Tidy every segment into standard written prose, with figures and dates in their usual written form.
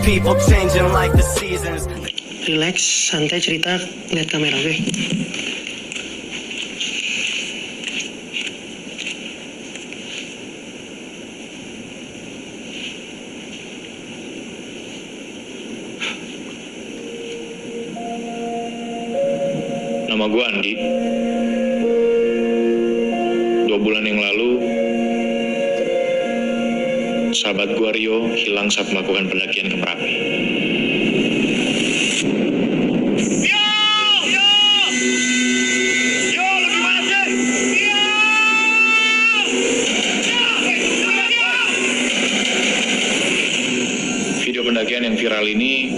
People changing like the seasons. Relax, santai cerita, lihat kamera, oke? Nama gue Andi. 2 bulan yang lalu, sahabat gue Rio hilang saat melakukan pendakian ke Merapi. Video pendakian yang viral ini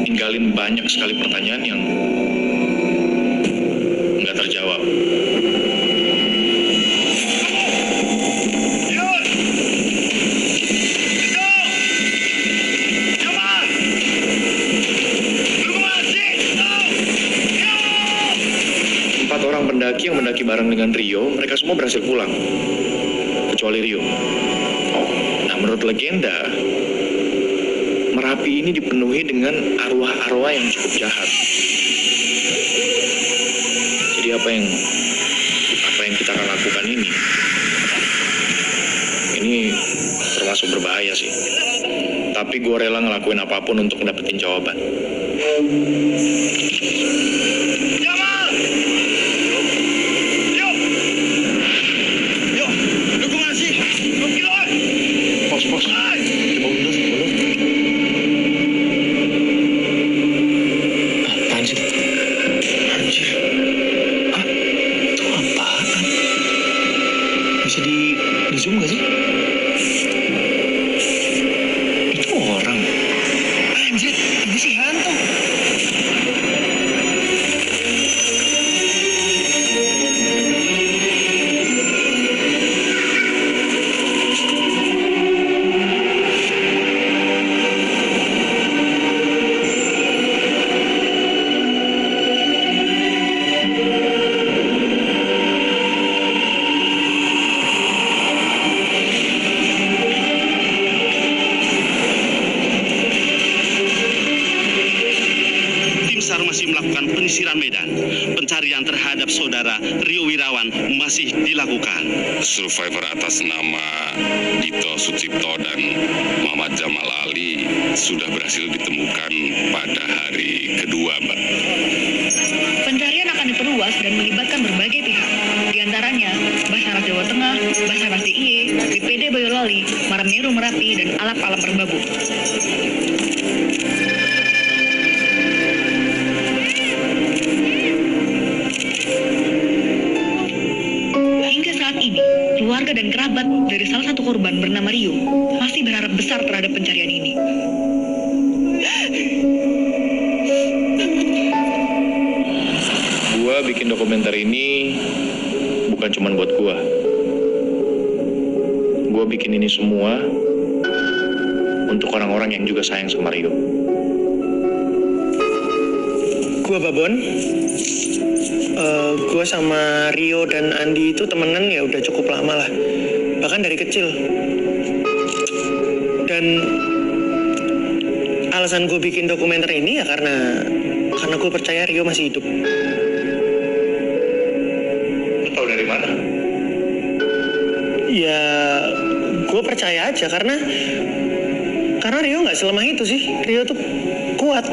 ninggalin banyak sekali pertanyaan yang nggak terjawab. Empat orang pendaki yang mendaki bareng dengan Rio, mereka semua berhasil pulang, kecuali Rio. Nah, menurut legenda, Merapi ini dipenuhi dengan arwah-arwah yang cukup jahat. Jadi apa yang kita akan lakukan ini termasuk berbahaya sih. Tapi gue rela ngelakuin apapun untuk dapetin jawaban. Bisa di zoom gak sih? Itu orang. Anjir, ini sih hantu. SAR masih melakukan penyisiran medan. Pencarian terhadap saudara Rio Wirawan masih dilakukan. Survivor atas nama Dito Sucipto dan Muhammad Jamal Ali sudah berhasil ditemukan pada hari kedua, Mbak. Pencarian akan diperluas dan melibatkan berbagai pihak, di antaranya Basarnas Jawa Tengah, Basarnas DIY, BPD Boyolali, Marinir Merapi, dan Alam Merbabu. Hingga saat ini, keluarga dan kerabat dari salah satu korban bernama Rio masih berharap besar terhadap pencarian ini. Gua bikin dokumenter ini bukan cuma buat gua. Gua bikin ini semua untuk orang-orang yang juga sayang sama Rio. Gua Babon. Gua sama Rio dan Andi itu temenan ya udah cukup lama lah. Bahkan dari kecil. Dan alasan gue bikin dokumenter ini ya karena gue percaya Rio masih hidup. Lu tahu dari mana? Ya, gue percaya aja karena Rio nggak selemah itu sih. Rio tuh kuat.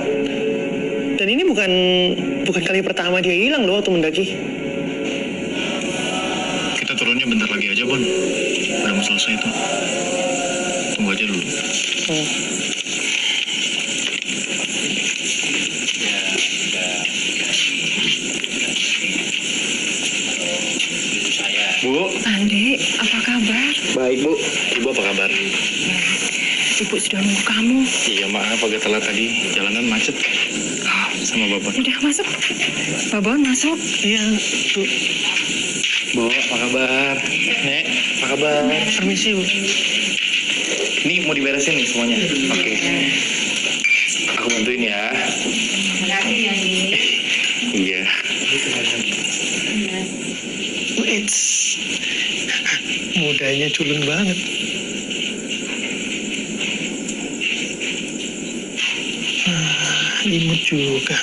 Dan ini bukan kali pertama dia hilang loh waktu mendaki. Kita turunnya bentar lagi aja, Bon. Udah mau selesai tuh. Tunggu aja dulu. Bu. Andi, apa kabar? Baik, Bu. Ibu apa kabar? Ibu sudah nunggu kamu. Iya, maaf agak telat tadi. Jalanan macet. Sama Babon. Udah masuk. Babon masuk. Iya, tuh. Bu, apa kabar? Nek, apa kabar? Permisi, Bu. Ini mau diberesin nih semuanya. Oke. Aku bantuin ya. Makasih ya, Andi. Iya. mudanya culun banget. Imut juga.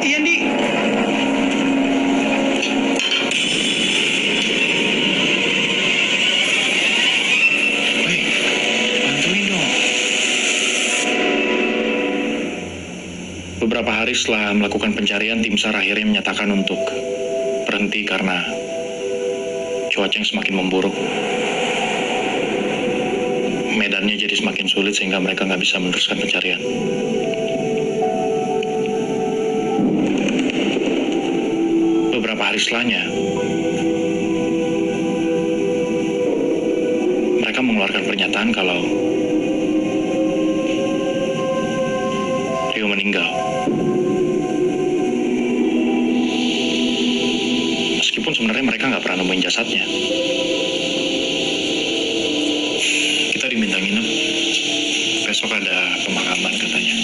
Ian, Di. Woi, bantuin dong. Beberapa hari setelah melakukan pencarian, tim SAR akhirnya menyatakan untuk berhenti karena cuaca yang semakin memburuk. Medannya jadi semakin sulit sehingga mereka nggak bisa meneruskan pencarian. Beberapa hari setelahnya, mereka mengeluarkan pernyataan kalau Rio meninggal. Meskipun sebenarnya mereka nggak pernah nemuin jasadnya. Kita diminta nginep. Besok ada pemakaman katanya.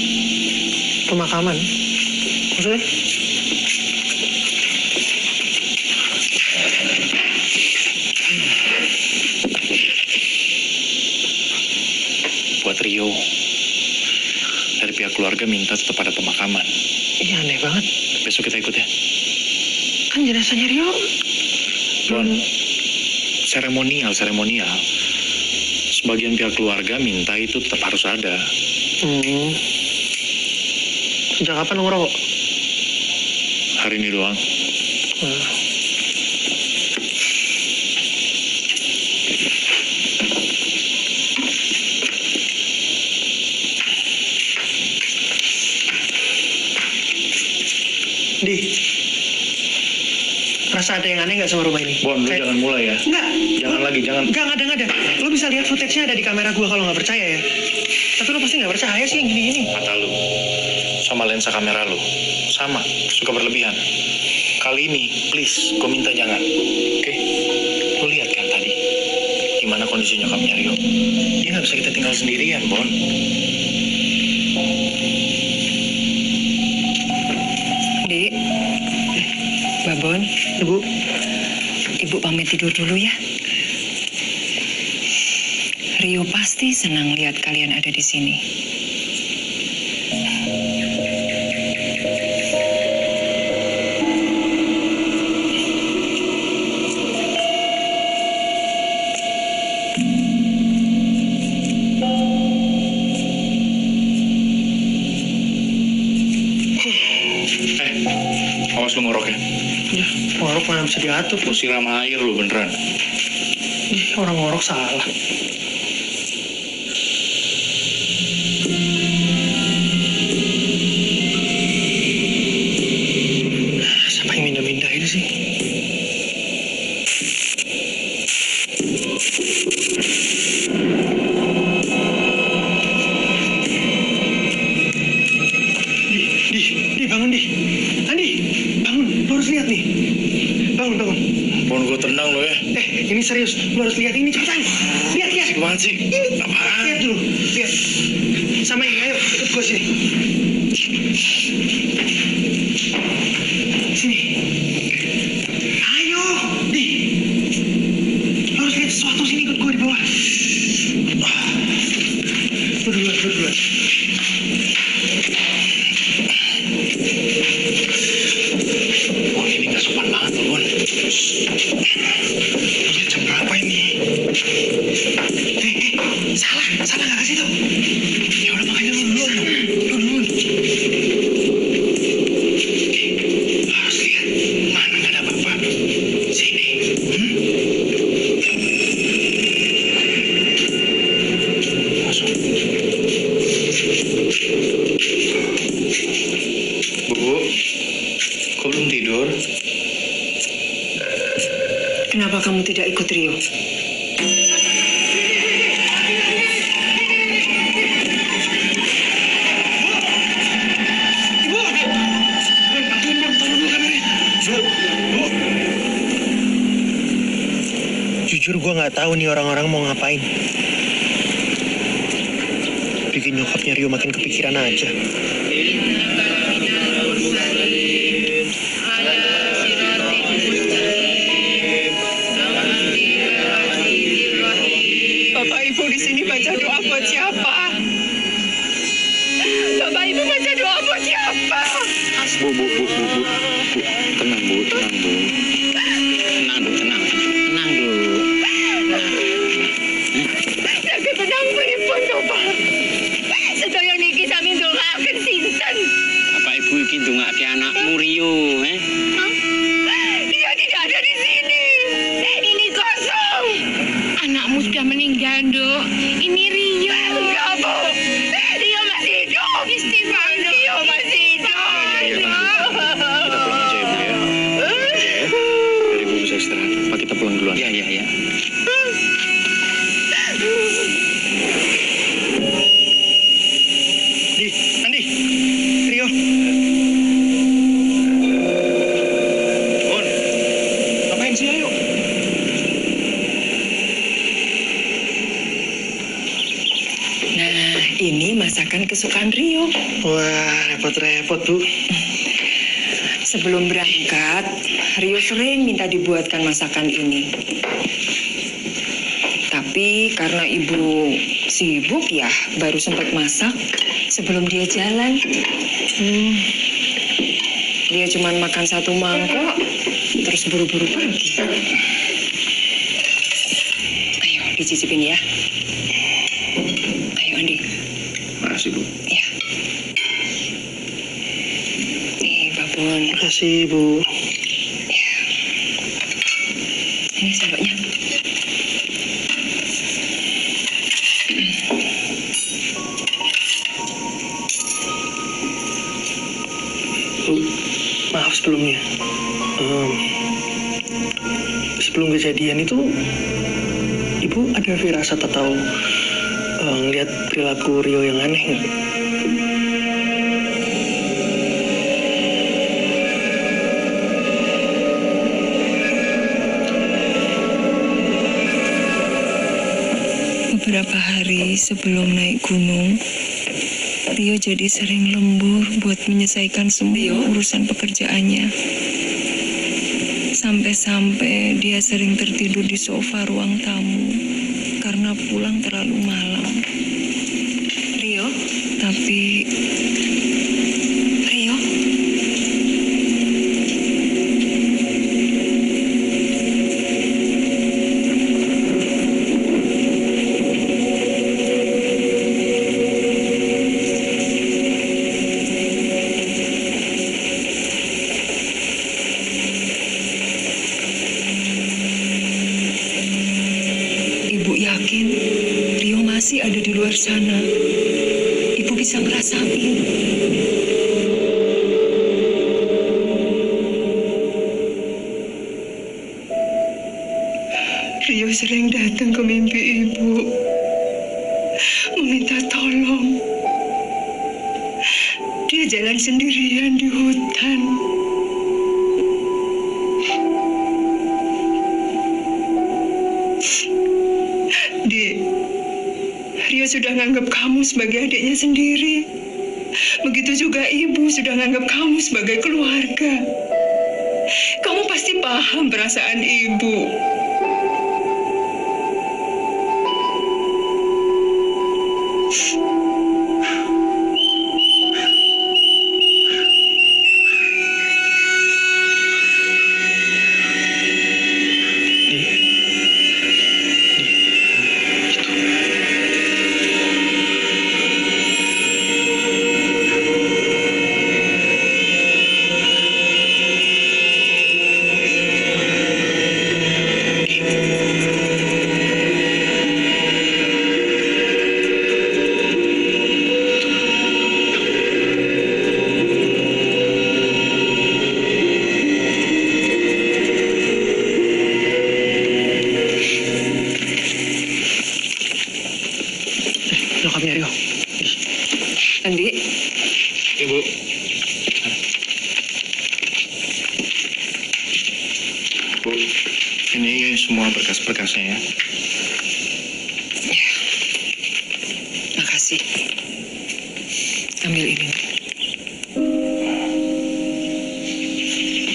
Pemakaman? Maksudnya? Buat Rio. Dari pihak keluarga minta tetap ada pemakaman. Ini aneh banget. Besok kita ikut ya. Kan jenazahnya Rio. Bon, seremonial. Sebagian pihak keluarga minta itu tetap harus ada. Sejak kapan lu ngerokok? Hari ini doang. Di. Rasa ada yang aneh nggak sama rumah ini? Bon, lu jangan mulai ya. Enggak. Jangan lagi, jangan. Enggak ada. Lo bisa lihat footage-nya ada di kamera gua kalau nggak percaya ya. Tapi lo pasti nggak percaya sih yang gini-gini. Mata lu sama lensa kamera lu sama, suka berlebihan. Kali ini, please, gue minta jangan. Oke? Lu lihat kan tadi gimana kondisi nyokapnya Rio. Dia nggak bisa kita tinggal sendirian, Bon. Dek, Babon, Ibu, Ibu pamit tidur dulu ya. Rio pasti senang lihat kalian ada di sini. Awas lu ngorok ya. ya ngorok mana bisa diatur. Lu siram air lu beneran. Orang ngorok salah. Siapa yang mindah-mindah ini sih? Di, bangun Di. Andi, bangun. Lu harus lihat nih. Bangun. Bon, gue tenang lo ya. Ini serius. Lu harus lihat ini cepetan. Lihat. Apaan sih? Ini. Apaan? Lihat dulu. Lihat. Sama ini, ayo ikut gue sini. Sini. Ayo, Di. Lu harus lihat sesuatu sini, ikut gue di bawah. Lu duluan. Bon, ini gak sopan banget loh, Bon. Lihat jam berapa ini? Salah nggak kasih tau? Ya udah makanya lu duluan. Harus lihat. Mana gak ada apa-apa. Sini. Masuk. Bu, kok belum tidur? Kenapa kamu tidak ikut Rio? Jujur gue nggak tahu nih orang-orang mau ngapain. Bikin nyokapnya Rio makin kepikiran aja. Bapak Ibu di sini baca doa buat siapa? Bapak Ibu baca doa buat siapa? Bu. Tenang, Bu. Tenang, Bu. Tenang, Bu. Jaga tenang pripun to, Pak. Sedaya niki sami ndongaaken sinten? Bapak Ibu iki ndongake anakmu Rio, Dia tidak ada di sini. Ini kosong. Anakmu sudah meninggal, Dok. Ini Rio. Enggak, Bu. Dia masih hidup. Istighfar, Dok. Dia masih hidup. Kita pulang aja ya, Bu ya. Dari Bu bisa istirahat. Pak, kita pulang duluan. Iya. Andi, Rio. Bon, ngapain sih, ayo? Nah, ini masakan kesukaan Rio. Wah, repot-repot, Bu. Sebelum berangkat, Rio sering minta dibuatkan masakan ini. Tapi karena ibu sibuk ya, baru sempat masak sebelum dia jalan. Dia cuma makan 1 mangkok, terus buru-buru pergi. Ayo, dicicipin ya. Ayo, Andi. Makasih, Bu. Ya. Nih, Babon. Makasih, Bu. Ya. Ini sendoknya. Bu, maaf sebelumnya. Sebelum kejadian itu, Ibu ada firasat atau ngeliat perilaku Rio yang aneh nggak? Beberapa hari sebelum naik gunung, Rio jadi sering lembur buat menyelesaikan semua urusan pekerjaannya. Sampai-sampai dia sering tertidur di sofa ruang tamu karena pulang terlalu malam. Rio? Tapi Rio? Ibu yakin Rio masih ada di luar sana. Ibu bisa ngerasain. Rio sering datang ke mimpi ibu, meminta tolong. Dia jalan sendirian di hutan. Di, Rio sudah nganggap kamu sebagai adiknya sendiri. Begitu juga ibu sudah nganggap kamu sebagai keluarga. Kamu pasti paham perasaan ibu. Nyokapnya Rio. Andi, Ya, Bu. Bu. Ini semua berkas-berkasnya ya. Makasih. Ambil ini.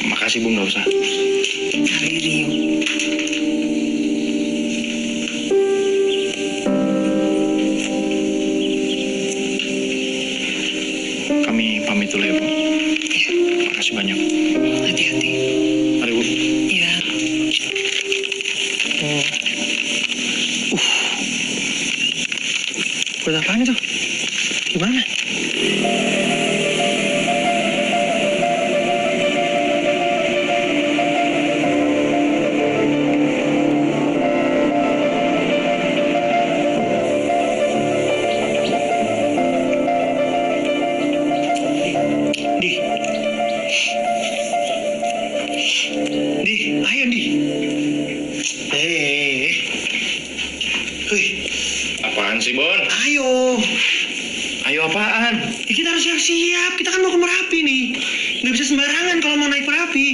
Makasih Bu, nggak usah. Hari Rio. Kami pamit dulu ya Bu. Makasih banyak. Hati-hati. Mari Bu. Iya. Buat apaan itu? Gimana? Di, ayo Di. Wih, Apaan sih Bon? ayo. Ayo apaan? Ya, kita harus siap-siap. Kita kan mau ke Merapi nih. Nggak bisa sembarangan kalau mau naik Merapi.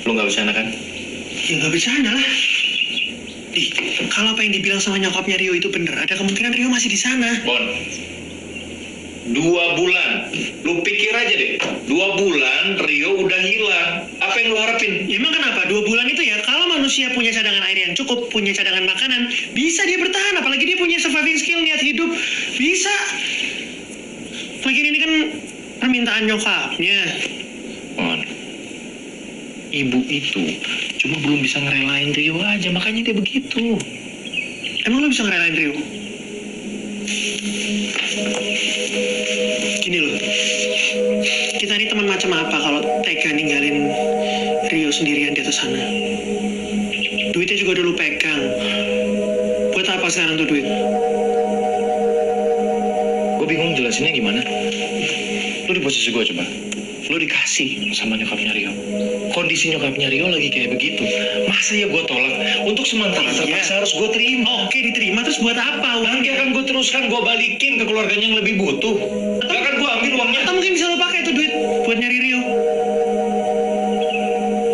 Lu nggak bercanda kan? Ya nggak bercanda lah. Di, kalau apa yang dibilang sama nyokapnya Rio itu bener, ada kemungkinan Rio masih di sana. Bon, 2 bulan. Lu pikir aja deh, 2 bulan Rio udah hilang. Apa yang lu harapin? Ya, emang kenapa? 2 bulan itu ya, kalau manusia punya cadangan air yang cukup, punya cadangan makanan, bisa dia bertahan. Apalagi dia punya surviving skill, niat hidup. Bisa. Lagi ini kan permintaan nyokapnya. Bon, ibu itu cuma belum bisa ngerelain Rio aja, makanya dia begitu. Emang lo bisa ngerelain Rio? Gini loh, kita ini teman macam apa kalau tega ninggalin Rio sendirian di atas sana? Duitnya juga udah lu pegang. Buat apa sekarang tuh duit? Gue bingung jelasinnya gimana. Lu di posisi gue coba. Lu dikasih sama nyokapnya Rio. Kondisi nyokapnya Rio lagi kayak begitu. Masa ya gue tolak? Untuk sementara terpaksa harus gue terima. Oke, diterima, terus buat apa? Nanti akan gue teruskan, gue balikin ke keluarganya yang lebih butuh. Gak akan gue ambil uangnya. Atau mungkin bisa lo pakai tuh duit buat nyari Rio.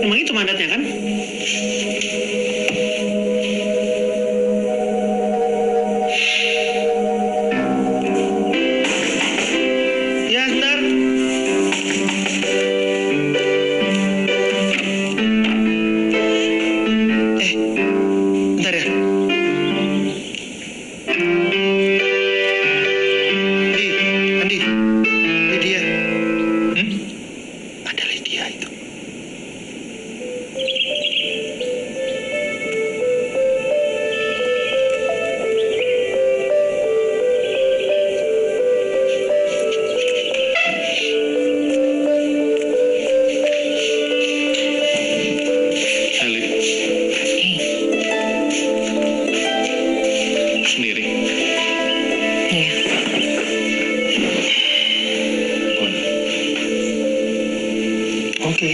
Emang itu mandatnya kan? Ya, sebentar. Bentar ya. Andi, Lydia. Ada Lydia itu. Eli, sendiri. Iya. Bon, Oke.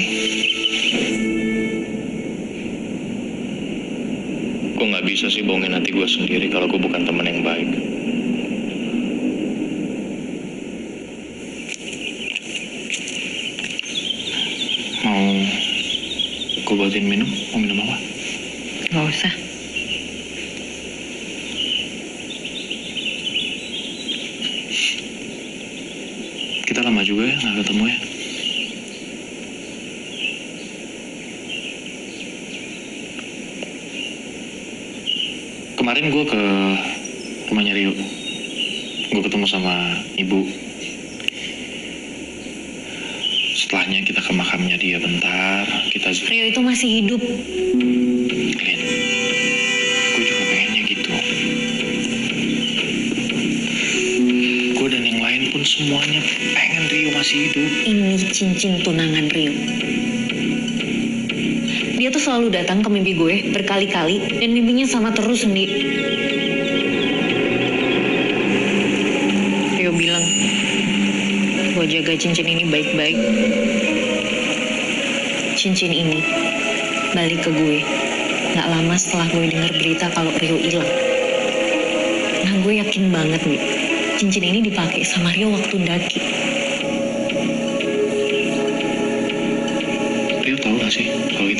gue nggak bisa sih bohongin hati gue sendiri kalau gue bukan teman yang baik. Mau gue buatin minum? Mau minum apa? Nggak usah. Kita lama juga ya nggak ketemu ya. Kemarin gue ke rumahnya Rio. Gue ketemu sama ibu. Setelahnya kita ke makamnya dia bentar. Kita Rio itu masih hidup. Lin, gue juga pengennya gitu. Gue dan yang lain pun semuanya pengen Rio masih hidup. Ini cincin tunangan Rio. Dia tuh selalu datang ke mimpi gue berkali-kali dan mimpinya sama terus, Ndi. Rio bilang, gue jaga cincin ini baik-baik. Cincin ini balik ke gue gak lama setelah gue dengar berita kalau Rio hilang. Nah, gue yakin banget nih, cincin ini dipakai sama Rio waktu daki. Rio tahu gak sih kalau itu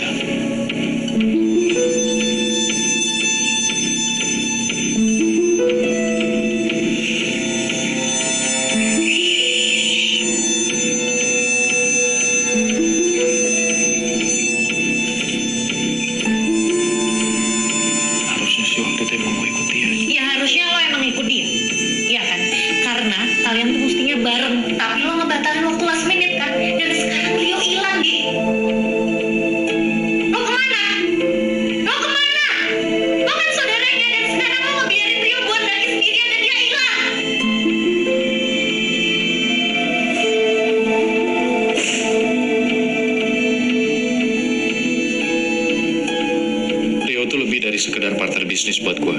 dari sekedar partner bisnis buat gue.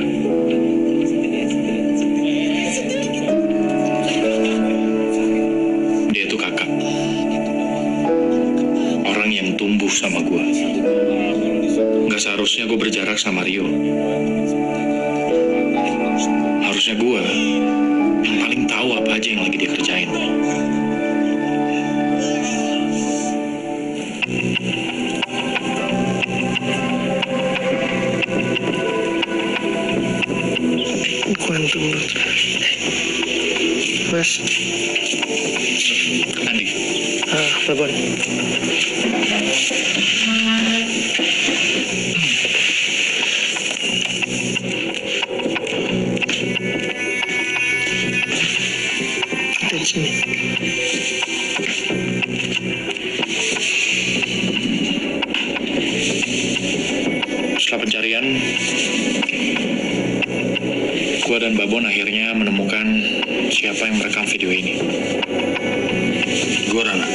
Dia tuh kakak. Orang yang tumbuh sama gue. Gak seharusnya gue berjarak sama Rio. Harusnya gue yang paling tahu apa aja yang lagi dia kerjain. Kuantum Mas. Andi. Babon. Kita di sini. Setelah pencarian, gue dan Babon akhirnya menemukan siapa yang merekam video ini. Gue Rana.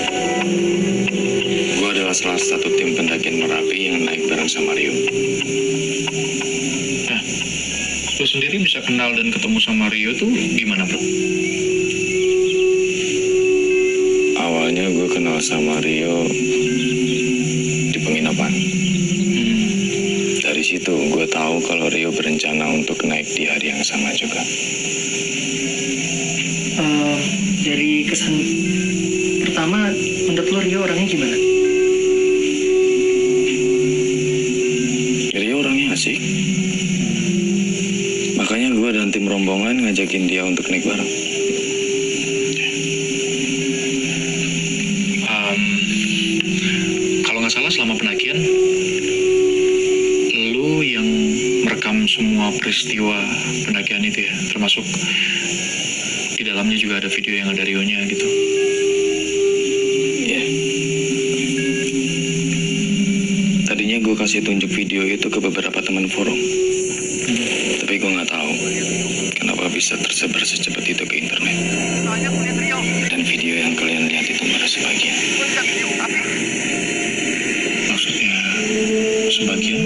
Gue adalah salah satu tim pendakian Merapi yang naik bareng sama Rio. Nah, lu sendiri bisa kenal dan ketemu sama Rio tuh gimana, bro? Awalnya gue kenal sama Rio di penginapan. Dari situ gue tahu kalau Rio berencana untuk naik di hari yang sama juga. Dari kesan pertama, menurut lo Rio orangnya gimana? Rio orangnya asik. Makanya gue dan tim rombongan ngajakin dia untuk naik bareng. Kalau nggak salah selama pendakian, lu yang merekam semua peristiwa pendakian itu ya, termasuk di dalamnya juga ada video yang ada Rio-nya gitu. Iya. Tadinya gue kasih tunjuk video itu ke beberapa teman forum. Tapi gue nggak tahu kenapa bisa tersebar secepat itu ke internet. Dan video yang kalian lihat itu baru sebagian. Maksudnya sebagian?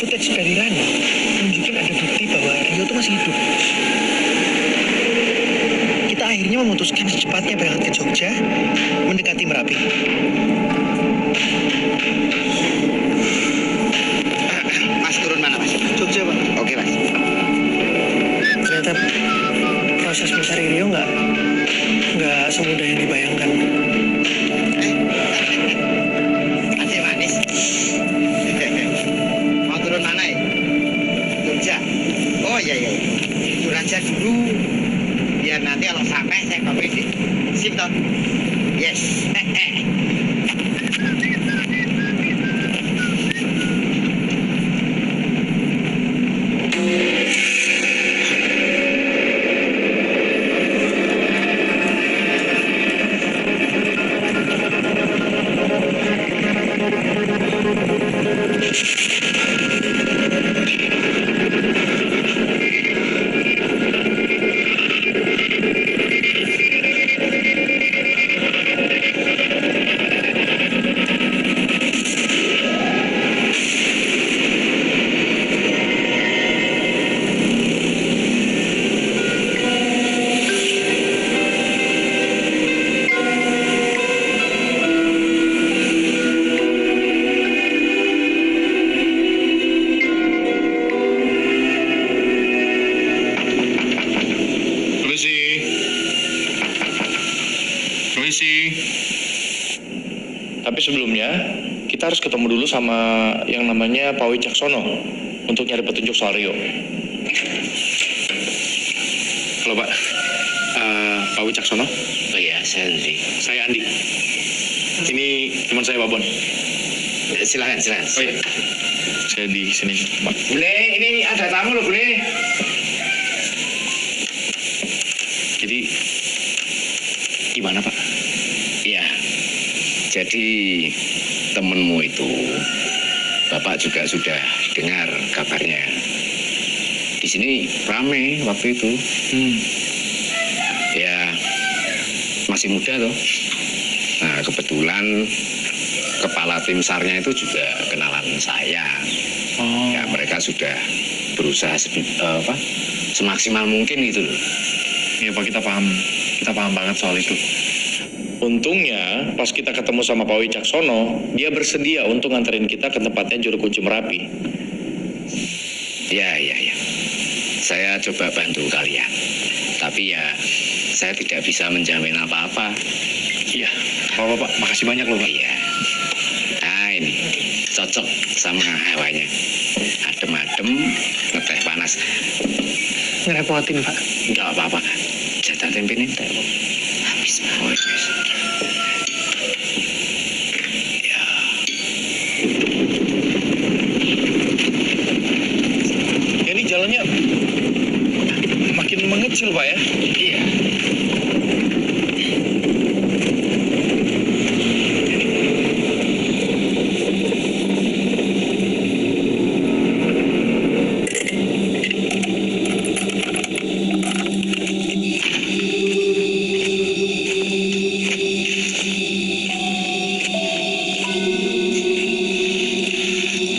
Footage dari Rani tunjukin ada bukti bahwa Rio tuh masih hidup. Kita akhirnya memutuskan secepatnya berangkat ke Jogja, mendekati Merapi. Mas turun mana, Mas? Jogja, Pak. Oke, Mas. Ternyata proses mencari Rio nggak semudah yang dibayangkan. Aceh manis. Mau turun mana ya? Jogja. Oh iya. Turun aja dulu. Biar nanti kalau sampai saya kabarin deh. Sip toh? Yes. Tapi sebelumnya, kita harus ketemu dulu sama yang namanya Pak Wicaksono untuk nyari petunjuk soal Rio. Halo Pak, Pak Wicaksono. Oh iya, saya Andri. Saya Andi. Ini teman saya Babon. Silakan. Oh iya. Saya di sini, Pak. Bule, ini ada tamu loh, Bule. Jadi gimana, Pak? Iya. Jadi temenmu itu, Bapak juga sudah dengar kabarnya. Di sini rame waktu itu. Ya, masih muda tuh. Nah, kebetulan kepala tim SAR-nya itu juga kenalan saya. Ya, mereka sudah berusaha semaksimal mungkin gitu loh. Iya, Pak, kita paham banget soal itu. Untungnya pas kita ketemu sama Pak Wicaksono, dia bersedia untuk nganterin kita ke tempatnya Juru Kunci Merapi. Ya. Saya coba bantu kalian. Tapi ya, saya tidak bisa menjamin apa-apa. Iya, Pak, makasih banyak loh, Pak. Iya. Nah, ini cocok sama hawanya. Adem-adem, ngeteh panas. Ngerepotin, Pak. Enggak apa-apa. Jatah tempe ini enggak apa-apa. Habis, Pak. Habis. Ya. Ini jalannya makin mengecil, Pak ya? Iya.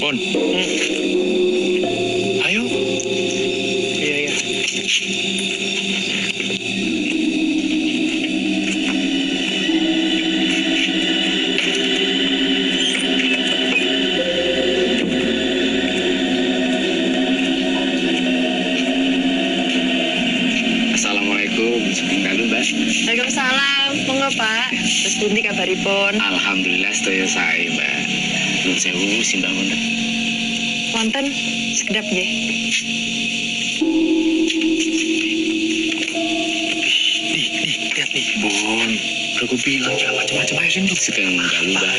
Bon. Ayo. Iya. Assalamualaikum. Halo, Mbak. Waalaikumsalam. Monggo, Pak. Terus pundi kabaripun? Alhamdulillah sedaya sae, Mbak. Nuwun sewu simbah wonten. Wonten sekedap nggih. Nih, lihat nih, Bon. Udah gue bilang jangan macam-macam, ayo sini dulu. Sugeng dalu, Mbak.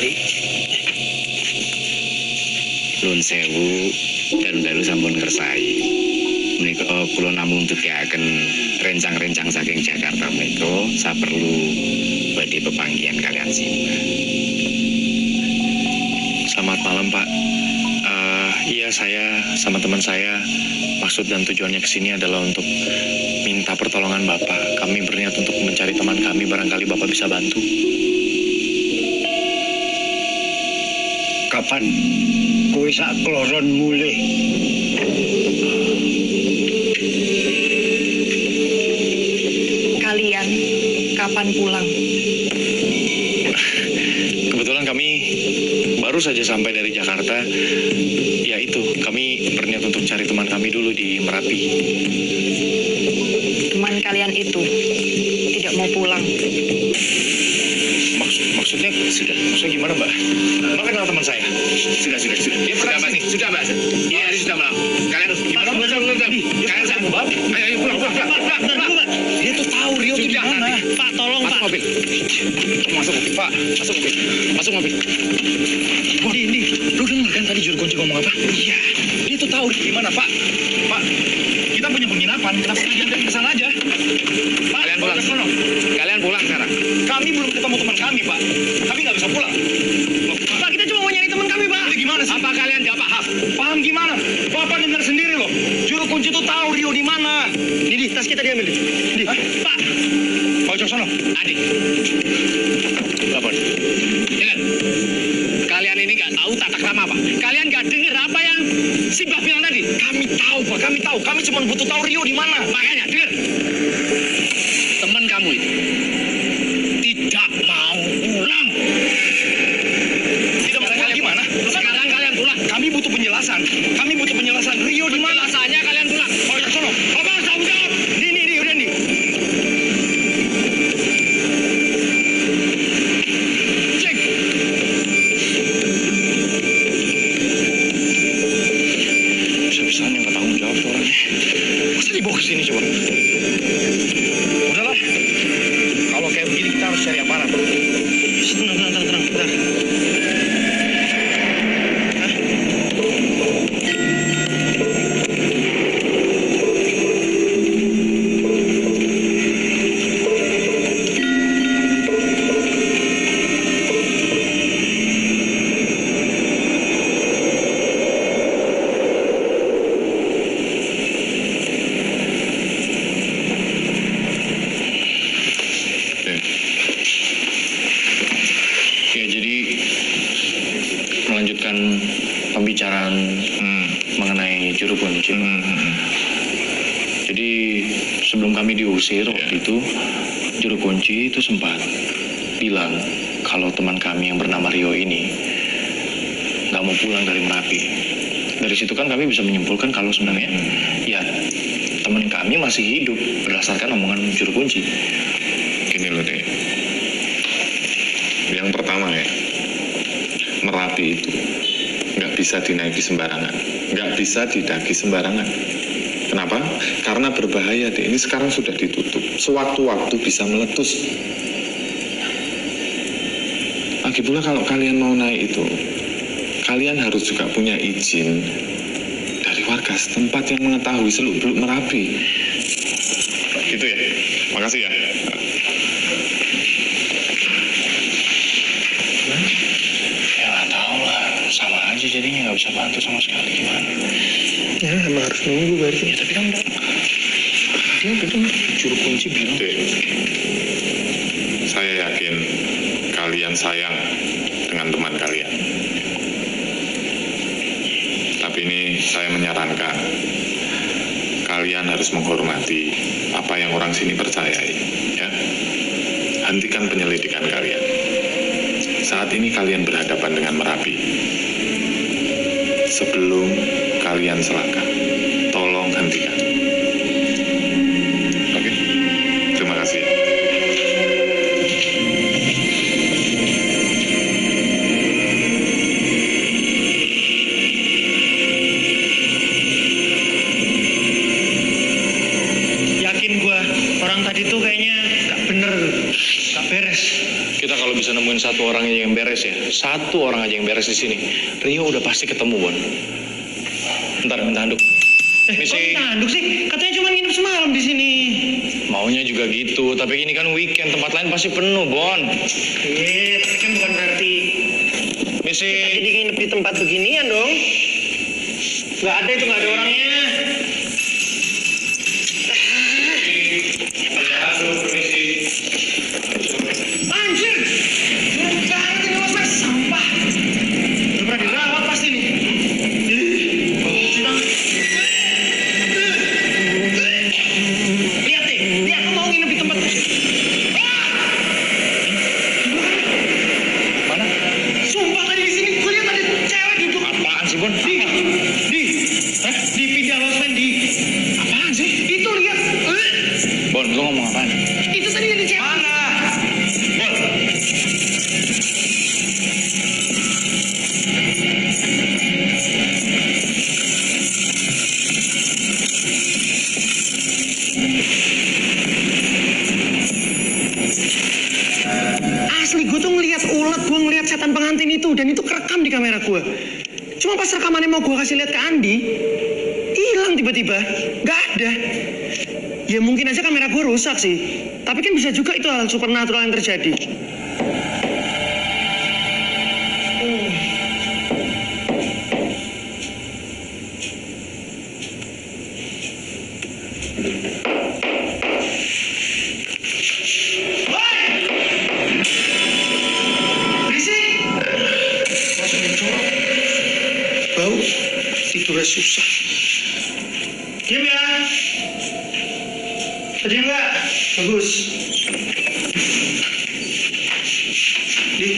Nuwun sewu dalu-dalu sampun ngersai. Menika kula namung ndudukaken rencang-rencang saking Jakarta menika saperlu badhe pepanggihan kalian simbah. Selamat malam, Pak. Iya, saya sama teman saya maksud dan tujuannya ke sini adalah untuk minta pertolongan Bapak. Kami berniat untuk mencari teman kami, barangkali Bapak bisa bantu. Kapan kowe sak kloron mulih? Kalian kapan pulang? Kebetulan kami baru saja sampai dari Jakarta. Ya itu, kami berniat untuk cari teman kami dulu di Merapi. Teman kalian itu tidak mau pulang. Maksudnya gimana, Mbak? Mbak kenal teman saya? Sudah. Dia pernah sini. Sudah, Mbak. Iya, sudah malam. Kalian gimana? Kalian saya Mbak. Ayo pulang. Dia tuh tahu Rio tuh di mana. Pak, tolong, Pak. Masuk mobil. Masuk mobil. Pak, masuk mobil. Indi, lu denger kan tadi Juru Kunci ngomong apa? Iya, dia tuh tahu di mana, Pak. Pak, kita punya penginapan, kenapa kita jangan ke sana aja? Pak, Kalian pulang. Kalian pulang sekarang. Kami belum ketemu teman kami, Pak. Kami nggak bisa pulang. Loh, Pak, kita cuma mau nyari teman kami, Pak. Ini gimana sih? Apa kalian nggak paham? Paham gimana? Bapak dengar sendiri loh. Juru Kunci tuh tahu Rio di mana. Di tas kita diambil. Di. Pak. Pak Wicaksono. Adik, Bapak. dengar. Kalian ini nggak tahu tata krama apa? Kalian nggak dengar apa yang Simbah bilang tadi? Kami tahu, Pak. Kami tahu. Kami cuma butuh tahu Rio di mana. Makanya dengar. Teman kamu itu tidak mau pulang. Tidak mau pulang gimana? Sekarang kalian pulang. Kami butuh penjelasan. Kami butuh penjelasan. Rio di mana? Penjelasannya kalian pulang. Pak Wicaksono. Apa tanggung jawab? Di, udah di. Cek. Bisa-bisanya nggak tanggung jawab tuh orangnya. Masa dibawa ke sini coba? Udahlah, harus cari aparat. Tenang, bentar. Ya, jadi melanjutkan pembicaraan mengenai juru kunci. Jadi sebelum kami diusir waktu itu, juru kunci itu sempat bilang kalau teman kami yang bernama Rio ini nggak mau pulang dari Merapi. Dari situ kan kami bisa menyimpulkan kalau sebenarnya ya teman kami masih hidup berdasarkan omongan juru kunci. Gini loh deh, yang pertama ya, Merapi itu nggak bisa dinaiki sembarangan, nggak bisa didaki sembarangan. Kenapa? Karena berbahaya deh. Ini sekarang sudah ditutup, sewaktu-waktu bisa meletus. Lagi pula kalau kalian mau naik itu, kalian harus juga punya izin dari warga setempat yang mengetahui seluk-beluk Merapi. Gitu ya. Makasih ya. Ya nggak tahu lah, sama aja jadinya nggak bisa bantu sama sekali gimana. Ya emang harus nunggu berarti. Ya tapi kan dia gitu juru kunci bilang. Dek, saya yakin kalian sayang dengan teman kalian. Tapi ini saya menyarankan kalian harus menghormati apa yang orang sini percayai, ya. Hentikan penyelidikan kalian. Saat ini kalian berhadapan dengan Merapi. Sebelum kalian selangkah, tolong hentikan. Oke? Terima kasih. Yakin gua orang tadi tuh kayaknya nggak bener, nggak beres. Kita kalau bisa nemuin satu orang aja yang beres ya, satu orang aja yang beres di sini, Rio udah pasti ketemu, Bon. Ntar minta handuk. Kok minta handuk sih? Katanya cuma nginep semalam di sini. Maunya juga gitu, tapi ini kan weekend, tempat lain pasti penuh, Bon. Iya, tapi kan bukan berarti Misi. jadi nginep di tempat beginian dong. Nggak ada itu, nggak ada orangnya. Anjir! Buruk banget ini mas, sampah. Udah pernah dirawat pasti nih. Lihat deh, lihat lu mau nginep di tempat. Mana? Sumpah tadi di sini, gue lihat tadi cewek duduk. Apaan sih, Bon? Di pindah losmen di. Apaan sih? Itu lihat. Bon, lu ngomong apaan? Itu tadi yang di cewek. Mana? Bon. Asli gue tuh ngeliat ulat, gue ngeliat setan pengantin itu dan itu kerekam di kamera gue. Cuma pas rekamannya mau gue kasih lihat ke Andi, hilang tiba-tiba, nggak ada. Ya mungkin aja kamera gue rusak sih, tapi kan bisa juga itu hal supernatural yang terjadi. Bau, tidurnya susah. Diam ya. Tadi enggak? Bagus. Di.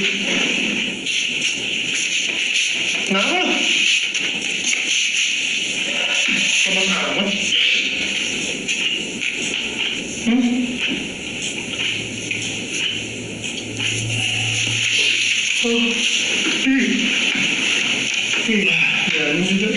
Kenapa lo? Lemas amat. Oh. Ya, ini juga.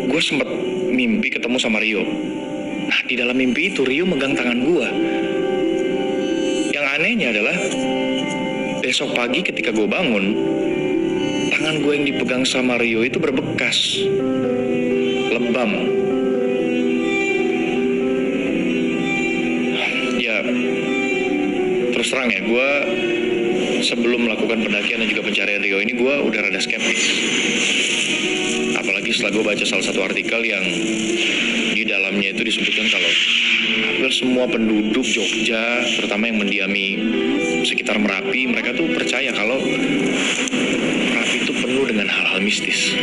gue sempat mimpi ketemu sama Rio. Nah, di dalam mimpi itu Rio megang tangan gue. Yang anehnya adalah besok pagi ketika gue bangun, tangan gue yang dipegang sama Rio itu berbekas, lebam. Ya, terus terang ya, gue sebelum melakukan pendakian dan juga pencarian Rio ini, gue udah rada skeptis. Apalagi setelah gue baca salah satu artikel yang di dalamnya itu disebutkan kalau hampir semua penduduk Jogja, terutama yang mendiami sekitar Merapi, mereka tuh percaya kalau Merapi itu penuh dengan hal-hal mistis.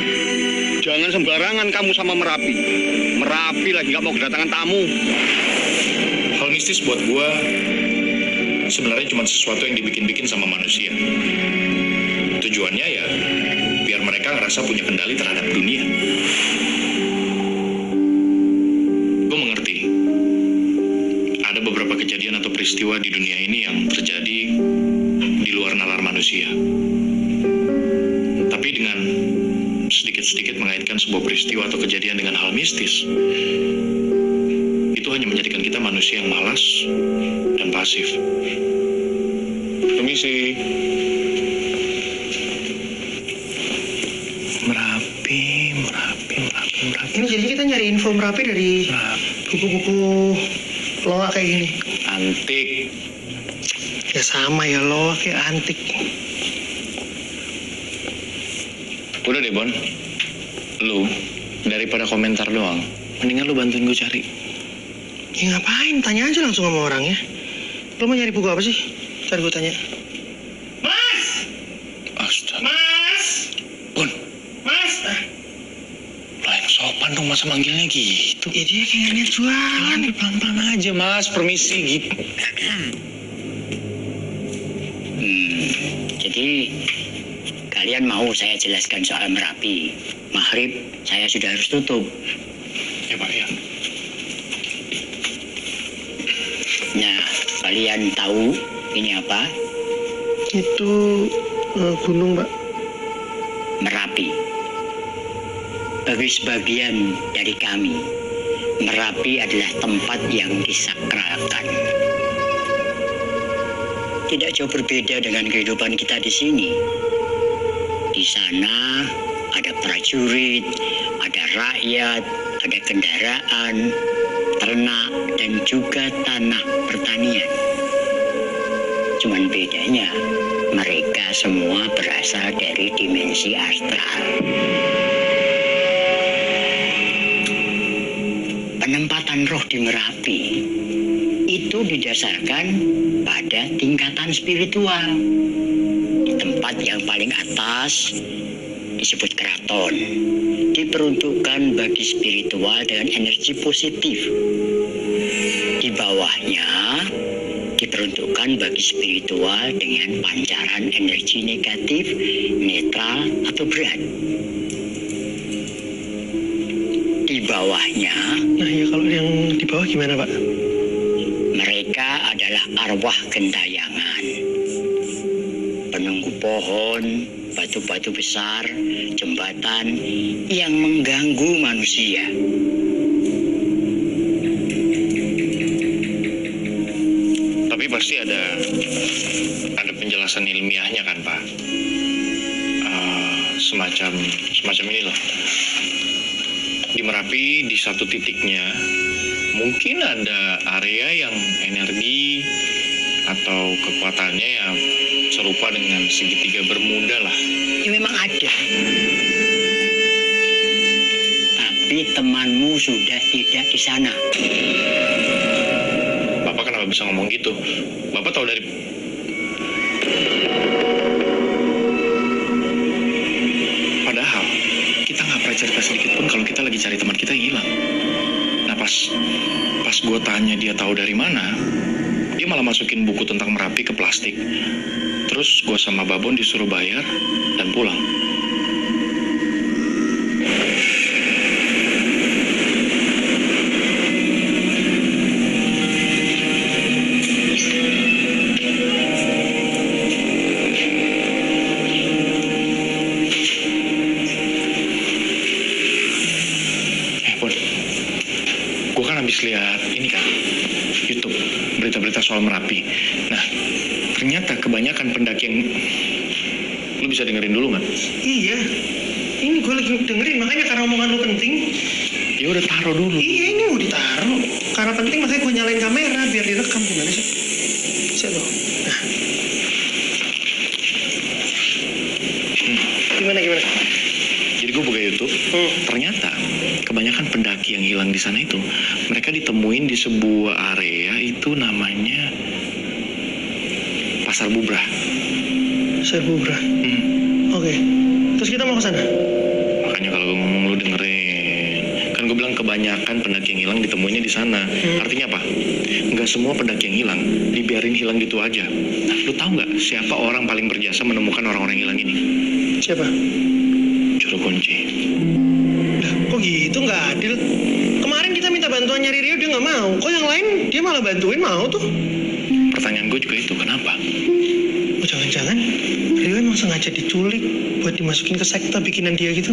Jangan sembarangan kamu sama Merapi. Merapi lagi nggak mau kedatangan tamu. Hal mistis buat gue sebenarnya cuma sesuatu yang dibikin-bikin sama manusia. Tujuannya ya biar mereka ngerasa punya kendali terhadap dunia. Gue mengerti ada beberapa kejadian atau peristiwa di dunia ini yang terjadi di luar nalar manusia. Tapi dengan sedikit-sedikit mengaitkan sebuah peristiwa atau kejadian dengan hal mistis, itu hanya menjadikan kita manusia yang malas dan pasif. Permisi. Merapi. Ini jadi kita nyari info Merapi dari buku-buku loa kayak gini. Antik. Ya sama ya, loa kayak antik. Udah deh, Bon. Lu, daripada komentar doang, mendingan lu bantuin gue cari. Ya ngapain? Tanya aja langsung sama orangnya. Lo mau nyari buku apa sih? Ntar gue tanya. Mas! Astaga. Mas! Bon, Mas! lo yang sopan dong masa manggilnya gitu. Ya dia kayak niat jualan. Pelan-pelan aja, Mas. Permisi gitu. Jadi kalian mau saya jelaskan soal Merapi? Maghrib saya sudah harus tutup. Ya, Pak, ya. Nah, kalian tahu ini apa? Itu gunung, Pak. Merapi. Bagi sebagian dari kami, Merapi adalah tempat yang disakralkan. Tidak jauh berbeda dengan kehidupan kita di sini. Di sana ada prajurit, ada rakyat, ada kendaraan, ternak, dan juga tanah pertanian. Cuman bedanya, mereka semua berasal dari dimensi astral. Penempatan roh di Merapi itu didasarkan pada tingkatan spiritual. Di tempat yang paling atas disebut keraton, diperuntukkan bagi spiritual dengan energi positif. Di bawahnya diperuntukkan bagi spiritual dengan pancaran energi negatif, netral, atau berat. Di bawahnya, Nah ya kalau yang di bawah gimana, Pak? mereka adalah arwah gentayangan, penunggu pohon, batu-batu besar, jembatan yang mengganggu manusia. Tapi pasti ada penjelasan ilmiahnya kan, Pak? Semacam ini loh. Di Merapi di satu titiknya mungkin ada area yang energi atau kekuatannya yang serupa dengan segitiga Bermuda lah. Ya memang ada. Tapi temanmu sudah tidak di sana. Bapak kenapa bisa ngomong gitu? Bapak tahu dari... Padahal kita nggak pernah cerita sedikit pun kalau kita lagi cari teman kita yang hilang. Nah pas gue tanya dia tahu dari mana, dia malah masukin buku tentang Merapi ke plastik. Terus gue sama Babon disuruh bayar dan pulang. habis lihat ini kan, YouTube, berita-berita soal Merapi. Nah, ternyata kebanyakan pendaki yang... Lu bisa dengerin dulu nggak? Iya. Ini gue lagi dengerin, makanya karena omongan lu penting. Ya udah taruh dulu. Iya, ini mau ditaruh. Karena penting makanya gue nyalain kamera biar direkam. Gimana sih? Bisa loh. Nah. Gimana? Jadi gue buka YouTube, ternyata kebanyakan pendaki yang hilang di sana itu, mereka ditemuin di sebuah area itu namanya Pasar Bubrah. Pasar Bubrah. Oke. Terus kita mau ke sana? Makanya kalau gue ngomong lu dengerin. Kan gue bilang kebanyakan pendaki yang hilang ditemuinnya di sana. Artinya apa? Nggak semua pendaki yang hilang dibiarin hilang gitu aja. Nah, lu tahu nggak siapa orang paling berjasa menemukan orang-orang hilang ini? Siapa? Juru kunci. Lah, kok gitu, nggak adil? Kemarin kita minta bantuan nyari Rio, dia nggak mau. Kok yang lain dia malah bantuin, mau tuh? Pertanyaan gue juga itu, kenapa? Oh, jangan-jangan Rio emang sengaja diculik buat dimasukin ke sekte bikinan dia gitu?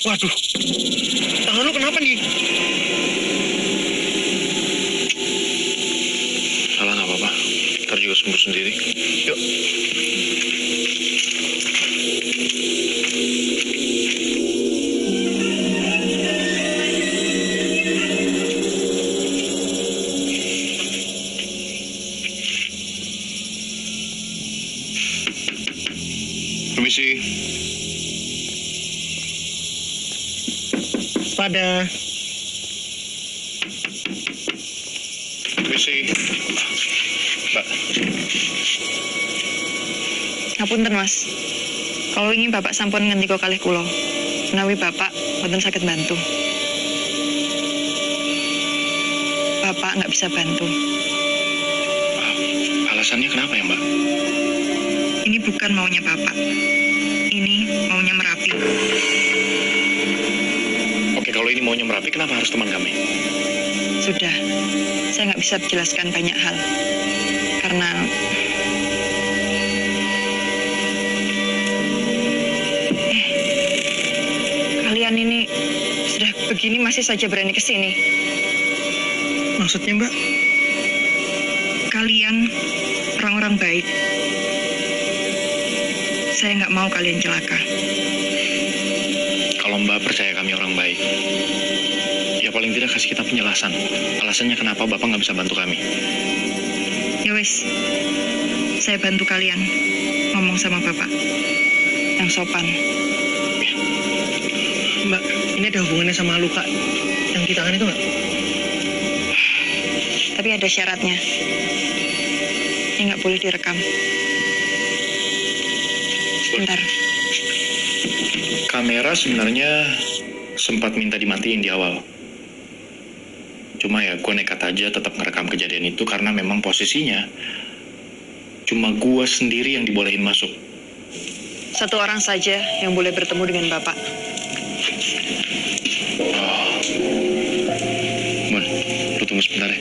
Waduh, tangan lu kenapa nih? Salah nggak apa-apa, ntar juga sembuh sendiri. Yuk. Permisi. Pada Permisi. Mbak. Ngapunten Mas, kalau ingin Bapak sampun ngendika kalih kula, menawi Bapak boten saged bantu. Bapak nggak bisa bantu. Alasannya kenapa ya, Mbak? Ini bukan maunya Bapak, ini maunya Merapi. Oke, kalau ini maunya Merapi, kenapa harus teman kami? Sudah, saya nggak bisa menjelaskan banyak hal. Karena kalian ini sudah begini masih saja berani ke sini. Maksudnya, Mbak? Kalian orang-orang baik. Saya nggak mau kalian celaka. Kalau Mbak percaya kami orang baik, ya paling tidak kasih kita penjelasan. Alasannya kenapa Bapak nggak bisa bantu kami. Ya wis, saya bantu kalian ngomong sama Bapak yang sopan. Mbak, ini ada hubungannya sama luka yang di tangan itu nggak? Tapi ada syaratnya. Ini nggak boleh direkam. Sebentar. Kamera sebenarnya sempat minta dimatiin di awal. Cuma ya gue nekat aja tetap ngerekam kejadian itu karena memang posisinya cuma gue sendiri yang dibolehin masuk. Satu orang saja yang boleh bertemu dengan Bapak. Mon, lu tunggu sebentar ya.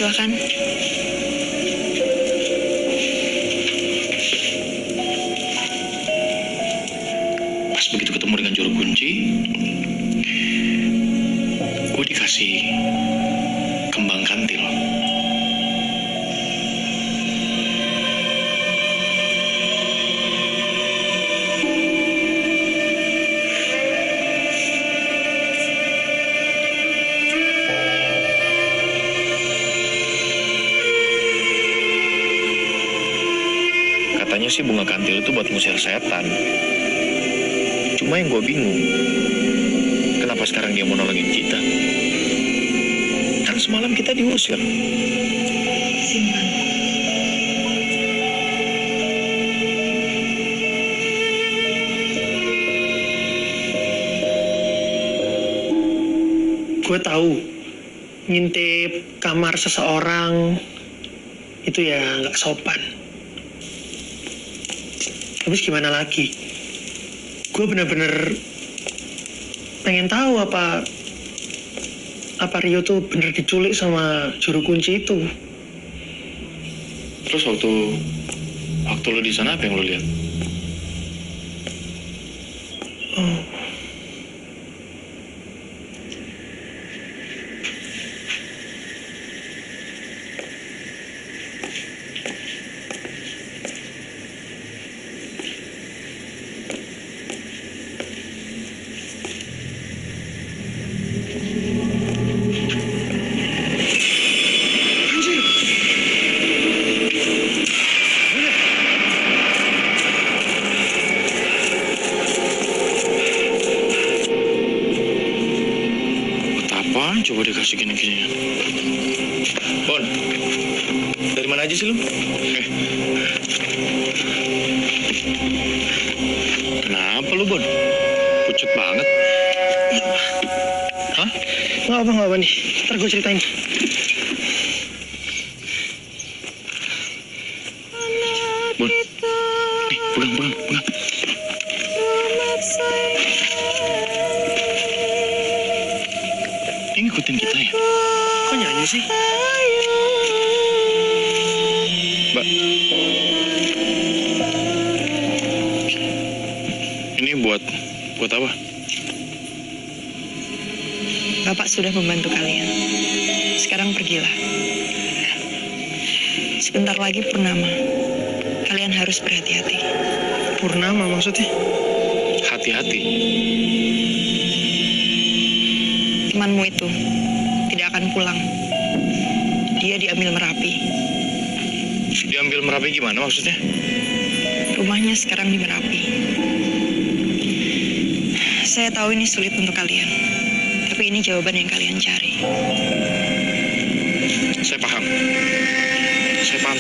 Silakan. Pas begitu ketemu dengan juru kunci, gue dikasih kembang kantil. Katanya sih bunga kantil itu buat ngusir setan. Cuma yang gue bingung, kenapa sekarang dia mau nolongin kita? semalam kita diusir. Simpan. Gue tahu ngintip kamar seseorang itu ya nggak sopan. Habis gimana lagi? Gue bener-bener pengen tahu apa Rio tuh bener diculik sama juru kunci itu. Terus waktu lo di sana apa yang lo lihat? Oh. Coba dikasih gini-ginian. Bon, dari mana aja sih lu? Kenapa lu, Bon? Pucet banget. Hah? Nggak apa nih. Ntar gue ceritain. Bon, nih, pegang. Dia ngikutin kita ya? Kok nyanyi sih? Mbak. Ini buat apa? Bapak sudah membantu kalian. Sekarang pergilah. Sebentar lagi purnama. Kalian harus berhati-hati. Purnama maksudnya? Hati-hati. Temanmu itu tidak akan pulang. Dia diambil Merapi. Diambil Merapi gimana maksudnya? Rumahnya sekarang di Merapi. Saya tahu ini sulit untuk kalian, tapi ini jawaban yang kalian cari. Saya paham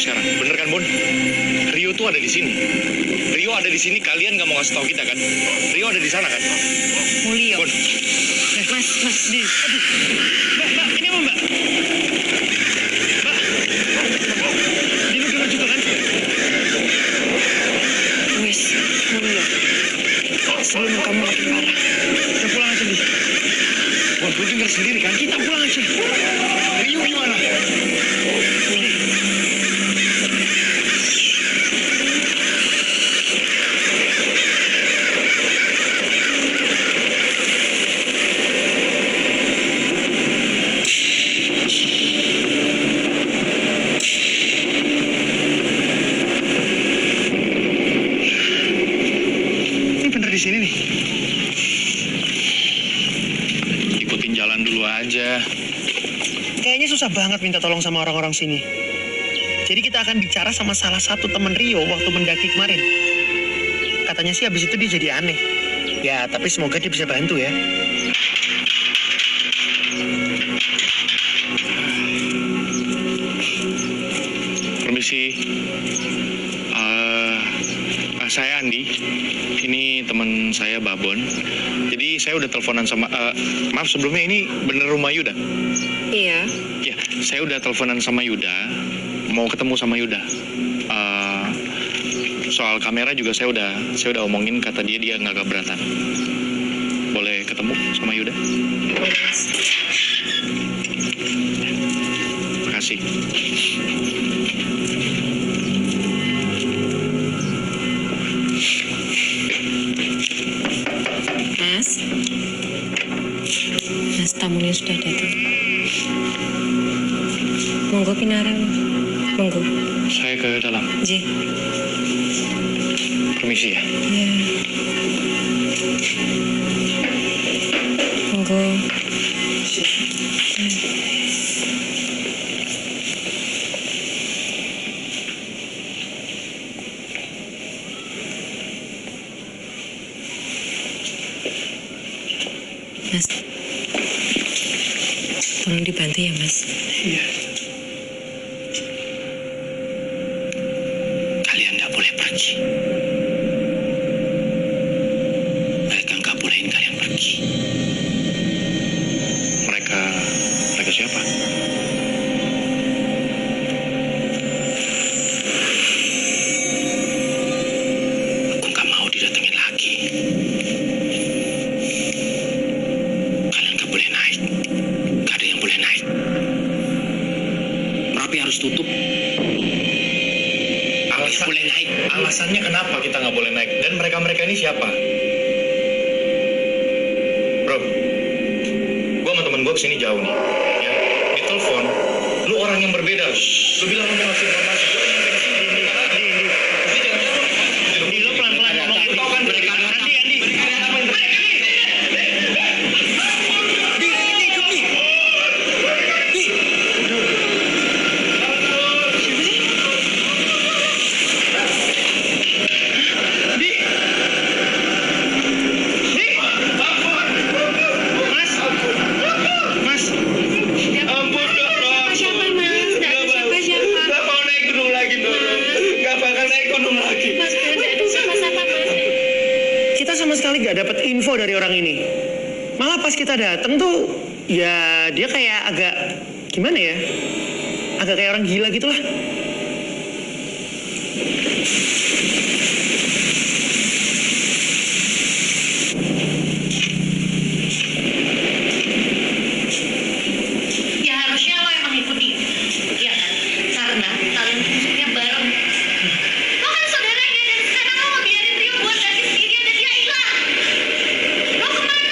sekarang. Bener kan, Bon? Rio tuh ada di sini. Rio ada di sini. Kalian nggak mau ngasih tahu kita kan? Rio ada di sana kan? Mulio. Bon. Mas, Aduh. Mbak, ini apa, Mbak? Mbak. Dia juga kan? Wis, Mulio. Sebelum kamu makin parah. Kita pulang aja, Di. Bon, lu denger sendiri kan? Kita pulang aja. Rio gimana? Di sini nih. Ikutin jalan dulu aja. Kayaknya susah banget minta tolong sama orang-orang sini. Jadi kita akan bicara sama salah satu teman Rio waktu mendaki kemarin. Katanya sih habis itu dia jadi aneh. Ya, tapi semoga dia bisa bantu ya. Permisi. Saya Andi. Ini teman saya Babon. Jadi saya udah teleponan sama maaf sebelumnya, ini bener rumah Yuda? Iya. Ya, saya udah teleponan sama Yuda. Mau ketemu sama Yuda. Soal kamera juga saya udah omongin, kata dia nggak keberatan. Boleh ketemu sama Yuda? Makasih. Mas, tamunya sudah datang. Monggo pinarang. Monggo. Saya ke dalam. Ji. Permisi ya. Iya. Monggo. Mas. Tolong dibantu ya, Mas. Iya. Kalian nggak boleh pergi. Mereka nggak bolehin kalian pergi. Mereka siapa? Aku nggak mau didatengin lagi. Kalian nggak boleh naik. Nggak ada yang boleh naik. Merapi harus tutup. Boleh naik. Alasannya kenapa kita nggak boleh naik? Dan mereka ini siapa? Bro, gua sama temen gua kesini jauh nih. Ya, di telepon, lu orang yang berbeda. Lu bilang lu mau ngasih informasi. Gua yang nyampe kesini. Andi, lo pelan-pelan ngomong. Lu tau kan mereka Andi. Kita sama sekali gak dapat info dari orang ini. Malah pas kita datang tuh, ya dia kayak agak gimana ya? Agak kayak orang gila gitu lah. Ya harusnya lo emang ikuti. Iya kan? Karena kalian musuhnya bareng. Lo kan saudaranya dan sekarang lo ngebiarin Rio buat ganti sendirian dan dia hilang. Lo kemana?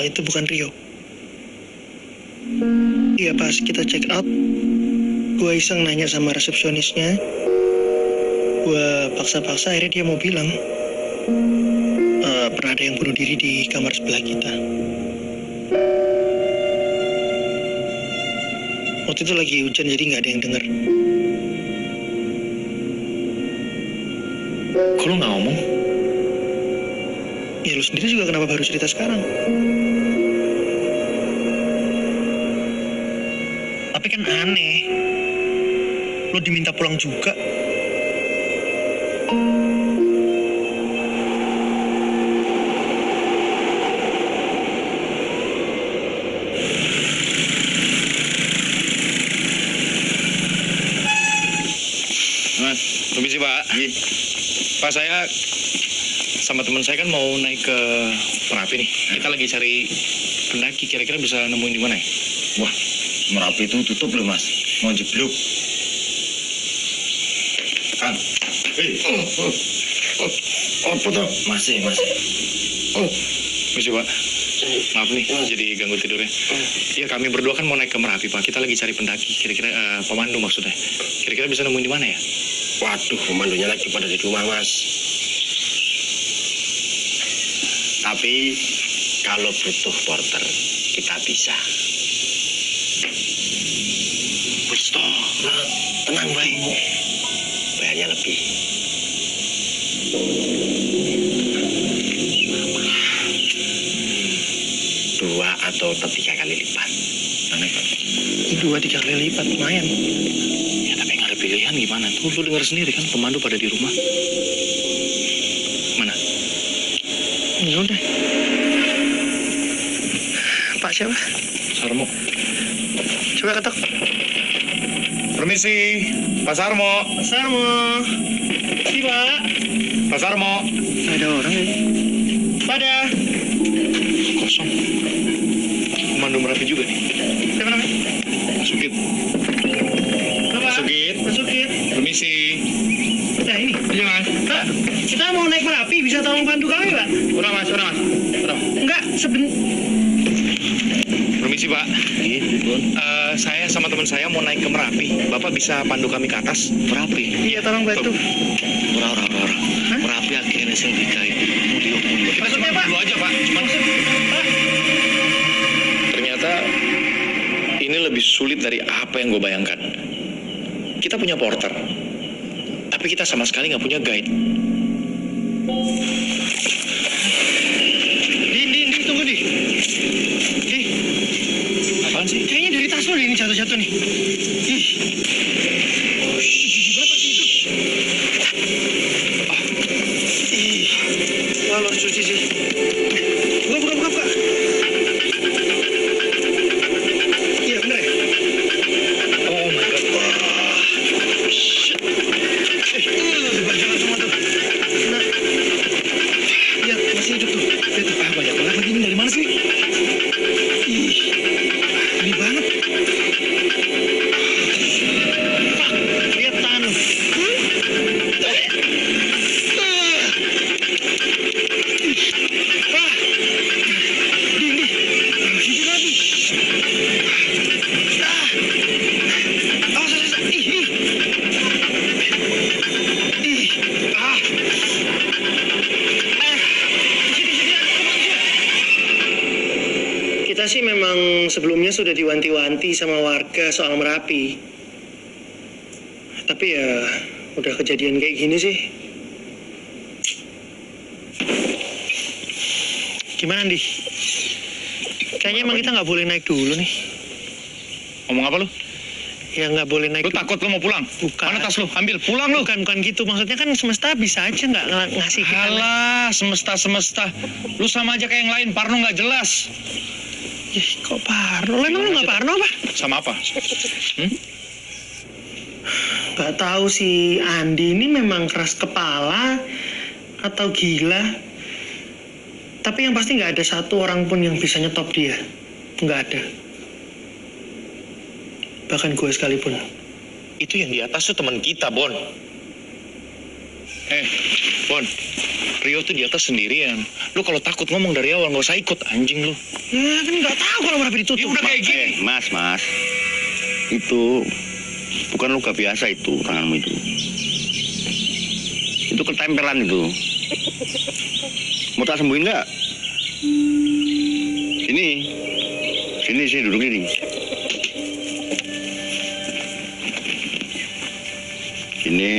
Itu bukan Rio. Iya, pas kita check out, gue iseng nanya sama resepsionisnya. Gue paksa-paksa, akhirnya dia mau bilang pernah ada yang bunuh diri di kamar sebelah kita. Waktu itu lagi hujan, jadi nggak ada yang dengar. Kok lu nggak ngomong? Ya lu sendiri juga kenapa baru cerita sekarang? Tapi kan aneh, lu diminta pulang juga. Mas, permisi Pak. Pak, saya sama teman saya kan mau naik ke Merapi nih. Kita lagi cari pendaki, kira-kira bisa nemuin di mana ya? Wah, Merapi itu tutup loh mas, mau jeblok. Kang, apa tuh? Masih. Permisi Pak. Maaf nih, jadi ganggu tidurnya. Iya, kami berdua kan mau naik ke Merapi Pak. Kita lagi cari pendaki, kira-kira pemandu maksudnya. Kira-kira bisa nemuin di mana ya? Waduh, pemandunya lagi pada di rumah mas. Tapi kalau butuh porter, kita bisa. Wis toh, tenang baik. Bayarnya lebih. Dua atau 3 kali lipat. Aneh Pak. 2-3 kali lipat, lumayan. Ya tapi nggak ada pilihan gimana? Tuh lu dengar sendiri kan, pemandu pada di rumah. Mana? Ya udah. Pak siapa? Sarmo. Coba ketok. Permisi, Pak Sarmo. Pak Sarmo. Si Pak. Pak Sarmo. Ada orang ya? Pada. Kosong. Pemandu Merapi juga nih. Siapa namanya? Sugit. Bapak. Sugit. Pak Sugit. Permisi. Nah ini. Iya mas. Pak, kita mau naik Merapi, bisa tolong bantu kami Pak? Udah mas. Enggak, Permisi Pak. Saya sama teman saya mau naik ke Merapi. Bapak bisa pandu kami ke atas? Merapi? Iya, tolong bantu. Orang. Merapi akhirnya sing dikai. Kita cuma dulu aja Pak. Pak. Ternyata ini lebih sulit dari apa yang gue bayangkan. Kita punya porter, tapi kita sama sekali nggak punya guide. Di, tunggu di. Di. Apaan sih? Kayaknya dari tas lo ini jatuh-jatuh nih. Ih. Oh, gigi banget pasti itu. Ih. Wah, lo harus cuci sih. Buka. Iya, bener ya? Oh my god. Wah. Shit. Jangan semua tuh. Nah. Lihat, masih hidup tuh. Lihat tuh, banyak banget lagi ini dari mana sih? Ih. Ini banget. Fuck. Lihat tangan lu. Di. Sini lagi. Ih. Kita sih memang sebelumnya sudah diwanti-wanti sama warga soal Merapi. Tapi ya udah kejadian kayak gini sih. Gimana, Di? Kayaknya emang kita nggak boleh naik dulu nih. Ngomong apa lu? Ya nggak boleh naik. Lu takut lu mau pulang? Bukan. Mana tas lu? Ambil, pulang lu. Bukan gitu. Maksudnya kan semesta bisa aja nggak ngasih kita. Alah, semesta. Lu sama aja kayak yang lain, Parno nggak jelas. Ih, kok Parno? Emang lu nggak Parno apa? Sama apa? Nggak tahu si Andi ini memang keras kepala atau gila. Tapi yang pasti nggak ada satu orang pun yang bisa nyetop dia. Nggak ada. Bahkan gue sekalipun. Itu yang di atas tuh teman kita, Bon. Bon, Rio tuh di atas sendirian. Lu kalau takut ngomong dari awal, nggak usah ikut, anjing lu. Ya kan nggak tahu kalau Merapi ditutup. Ya udah kayak gini. Mas. Itu bukan luka biasa itu, tanganmu itu. Itu ketempelan itu. Mau tak sembuhin nggak? Sini duduk ini. Sini.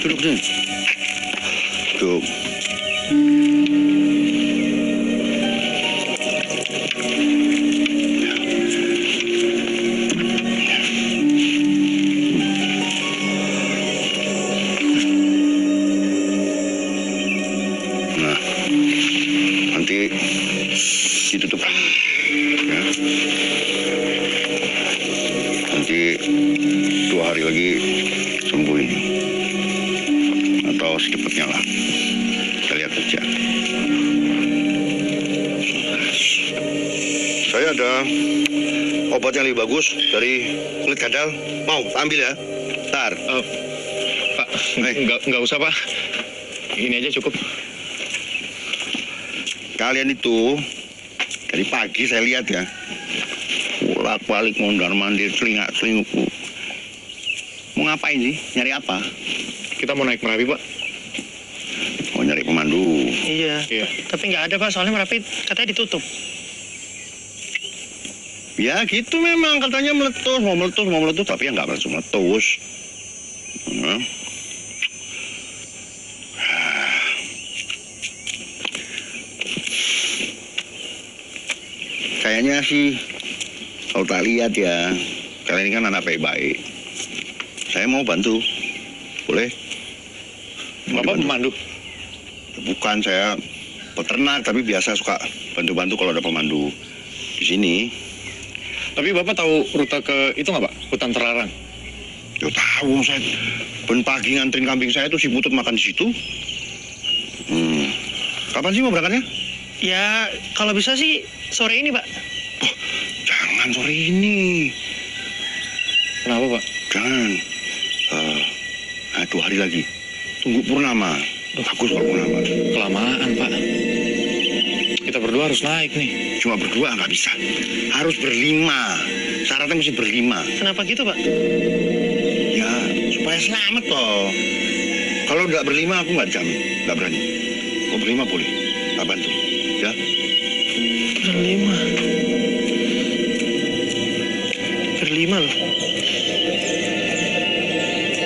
Duduk sini. Duduk. Nah, nanti ditutup. Ya. Nanti 2 hari lagi sembuh ini. Atau secepatnya lah. Kita lihat aja. Saya ada obat yang lebih bagus dari kulit kadal. Mau ambil ya? Ntar. Pak, nggak usah Pak. Ini aja cukup. Kalian itu dari pagi saya lihat ya, bolak-balik mondar-mandir, celingak-celingukku. Mau ngapain sih? Nyari apa? Kita mau naik Merapi, Pak. Mau nyari pemandu. Iya. Tapi nggak ada Pak, soalnya Merapi katanya ditutup. Ya gitu memang, katanya mau meletus, tapi ya nggak meletus. Kayaknya sih, kalau tak lihat ya, kalian ini kan anak baik-baik. Saya mau bantu, boleh? Bapak pemandu? Bukan, saya peternak, tapi biasa suka bantu-bantu kalau ada pemandu di sini. Tapi Bapak tahu rute ke itu nggak Pak? Hutan terlarang? Ya tahu, saya ben pagi nganterin kambing saya tuh si Putut makan di situ. Kapan sih mau berangkatnya? Ya, kalau bisa sih sore ini, Pak. Oh, jangan sore ini. Kenapa, Pak? Jangan. 2 hari lagi. Tunggu purnama. Bagus kalau purnama. Kelamaan, Pak. Kita berdua harus naik nih. Cuma berdua nggak bisa. Harus berlima. Syaratnya mesti berlima. Kenapa gitu, Pak? Ya, supaya selamat toh. Kalau nggak berlima aku nggak jamin. Nggak berani. Kalau berlima boleh. Tak bantu. Ya. Berlima loh.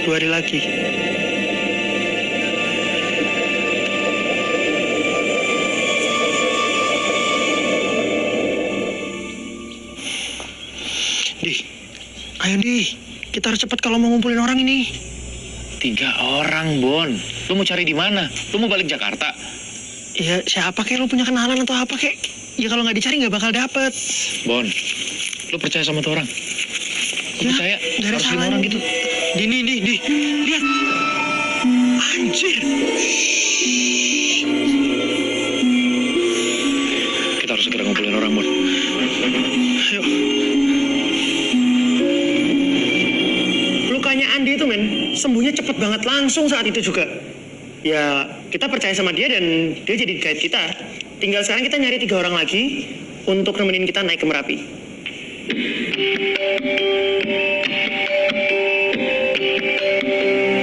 2 hari lagi. Ayo Di, kita harus cepat kalau mau ngumpulin orang ini. 3 orang, Bon. Lu mau cari di mana? Lu mau balik Jakarta? Ya siapa kek, lu punya kenalan atau apa kek? Ya kalau nggak dicari nggak bakal dapet. Bon, lu percaya sama tuh orang? Ya, percaya dari harus 5 salahnya. orang gitu. Di, lihat. Anjir. Kita harus segera ngumpulin orang, Bon. Ayo. Lukanya Andi itu, men, sembuhnya cepet banget langsung saat itu juga. Ya, kita percaya sama dia dan dia jadi guide kita. Tinggal sekarang kita nyari 3 orang lagi untuk nemenin kita naik ke Merapi.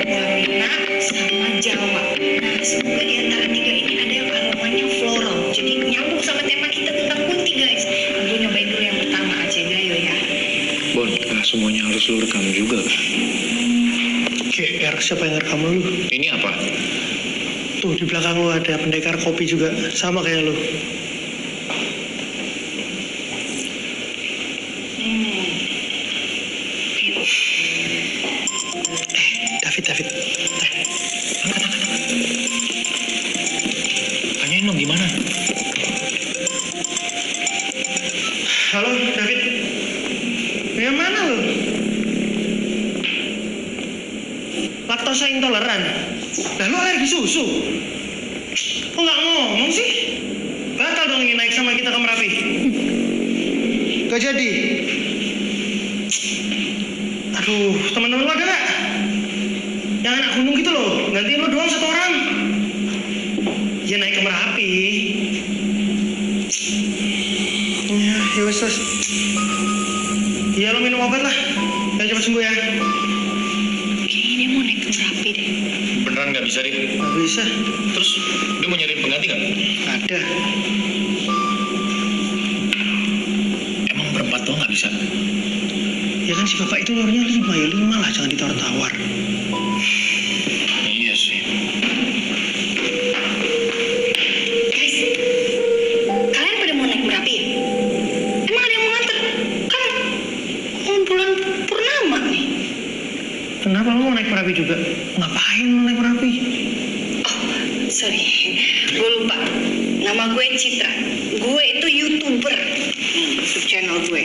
Wamena sama Jawa. Nah, semoga di antara 3 ini ada yang aromanya floral. Jadi nyambung sama tema kita tentang kunti, guys. Aku nyobain dulu yang pertama, Aceh Gayo ya. Bon, nggak semuanya harus lu rekam juga. GR, siapa yang rekam lu? Ini apa? Tuh, di belakang lu ada pendekar kopi juga. Sama kayak lu. David. Angkat. Tanyain dong gimana? Halo, David. Yang mana lu? Laktosa intoleran. Lah lu alergi susu? Kok nggak ngomong sih? Batal dong ini naik sama kita ke Merapi. Gak jadi. Aduh. gantiin lo doang satu orang. Ya naik ke Merapi. Ya wes. Iya lo minum obat lah. Dan cepat sembuh ya. Kayaknya mau naik ke Merapi deh. Beneran nggak bisa deh? Nggak bisa. Terus dia mau nyariin pengganti nggak? Ada. Emang berempat doang nggak bisa? Ya kan si bapak itu nyuruhnya 5 ya 5 lah, jangan ditawar-tawar. Iya sih. Guys, kalian pada mau naik Merapi ya? Emang ada yang mau nganter? Kan mau bulan purnama nih. Kenapa lo mau naik Merapi juga? Ngapain lo naik Merapi? Oh, sorry. Gue lupa. Nama gue Citra. Gue itu YouTuber. YouTube channel gue.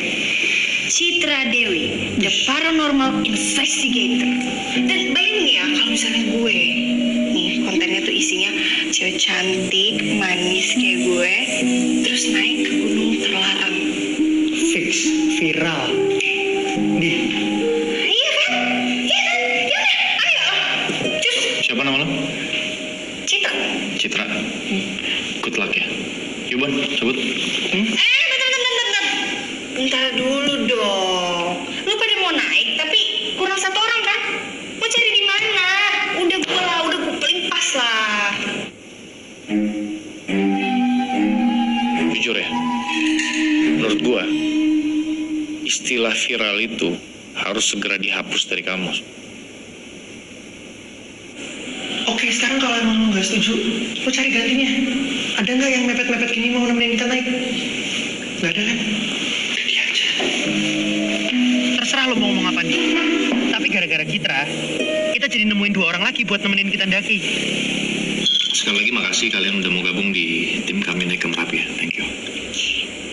Citra Dewi, The Paranormal Investigator. Dan bayangin ya, kalau misalnya gue, nih kontennya tuh isinya cewek cantik, manis kayak gue, terus naik ke gunung terlarang. Fix, viral. Di. Iya kan? Iya kan? Yaudah, ayo. Cus. Siapa nama lo? Citra. Citra. Good luck ya. Yuk Bon, cabut. Bentar dulu dong. Lu pada mau naik, tapi kurang satu orang kan? Mau cari di mana? Udah gue paling pas lah. Jujur ya, menurut gua istilah viral itu harus segera dihapus dari kamus. Oke, sekarang kalau emang lo nggak setuju, lo cari gantinya. Ada nggak yang mepet-mepet gini mau nemenin kita naik? Nggak ada kan? Udah dia aja. Terserah lo mau ngomong apa nih. Tapi gara-gara Citra, kita jadi nemuin 2 orang lagi buat nemenin kita ndaki. Sekali lagi makasih kalian udah mau gabung di tim kami naik ke Merapi ya. Thank you.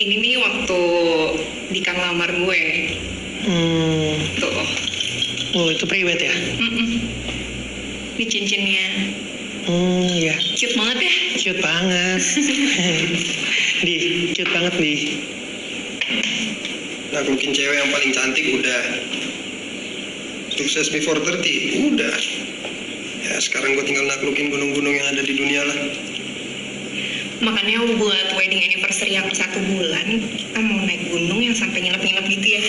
Ini nih waktu di Kang lamar gue. Tuh. Oh, itu priwet ya? Ini cincinnya. Iya. Cute banget ya? Cute banget. Di, cute banget, Di. Naklukin cewek yang paling cantik udah. Sukses before 30 udah. Ya sekarang gue tinggal naklukin gunung-gunung yang ada di dunia lah. Makanya buat wedding anniversary yang 1 bulan, kita mau naik gunung yang sampai nginep-nginep gitu ya.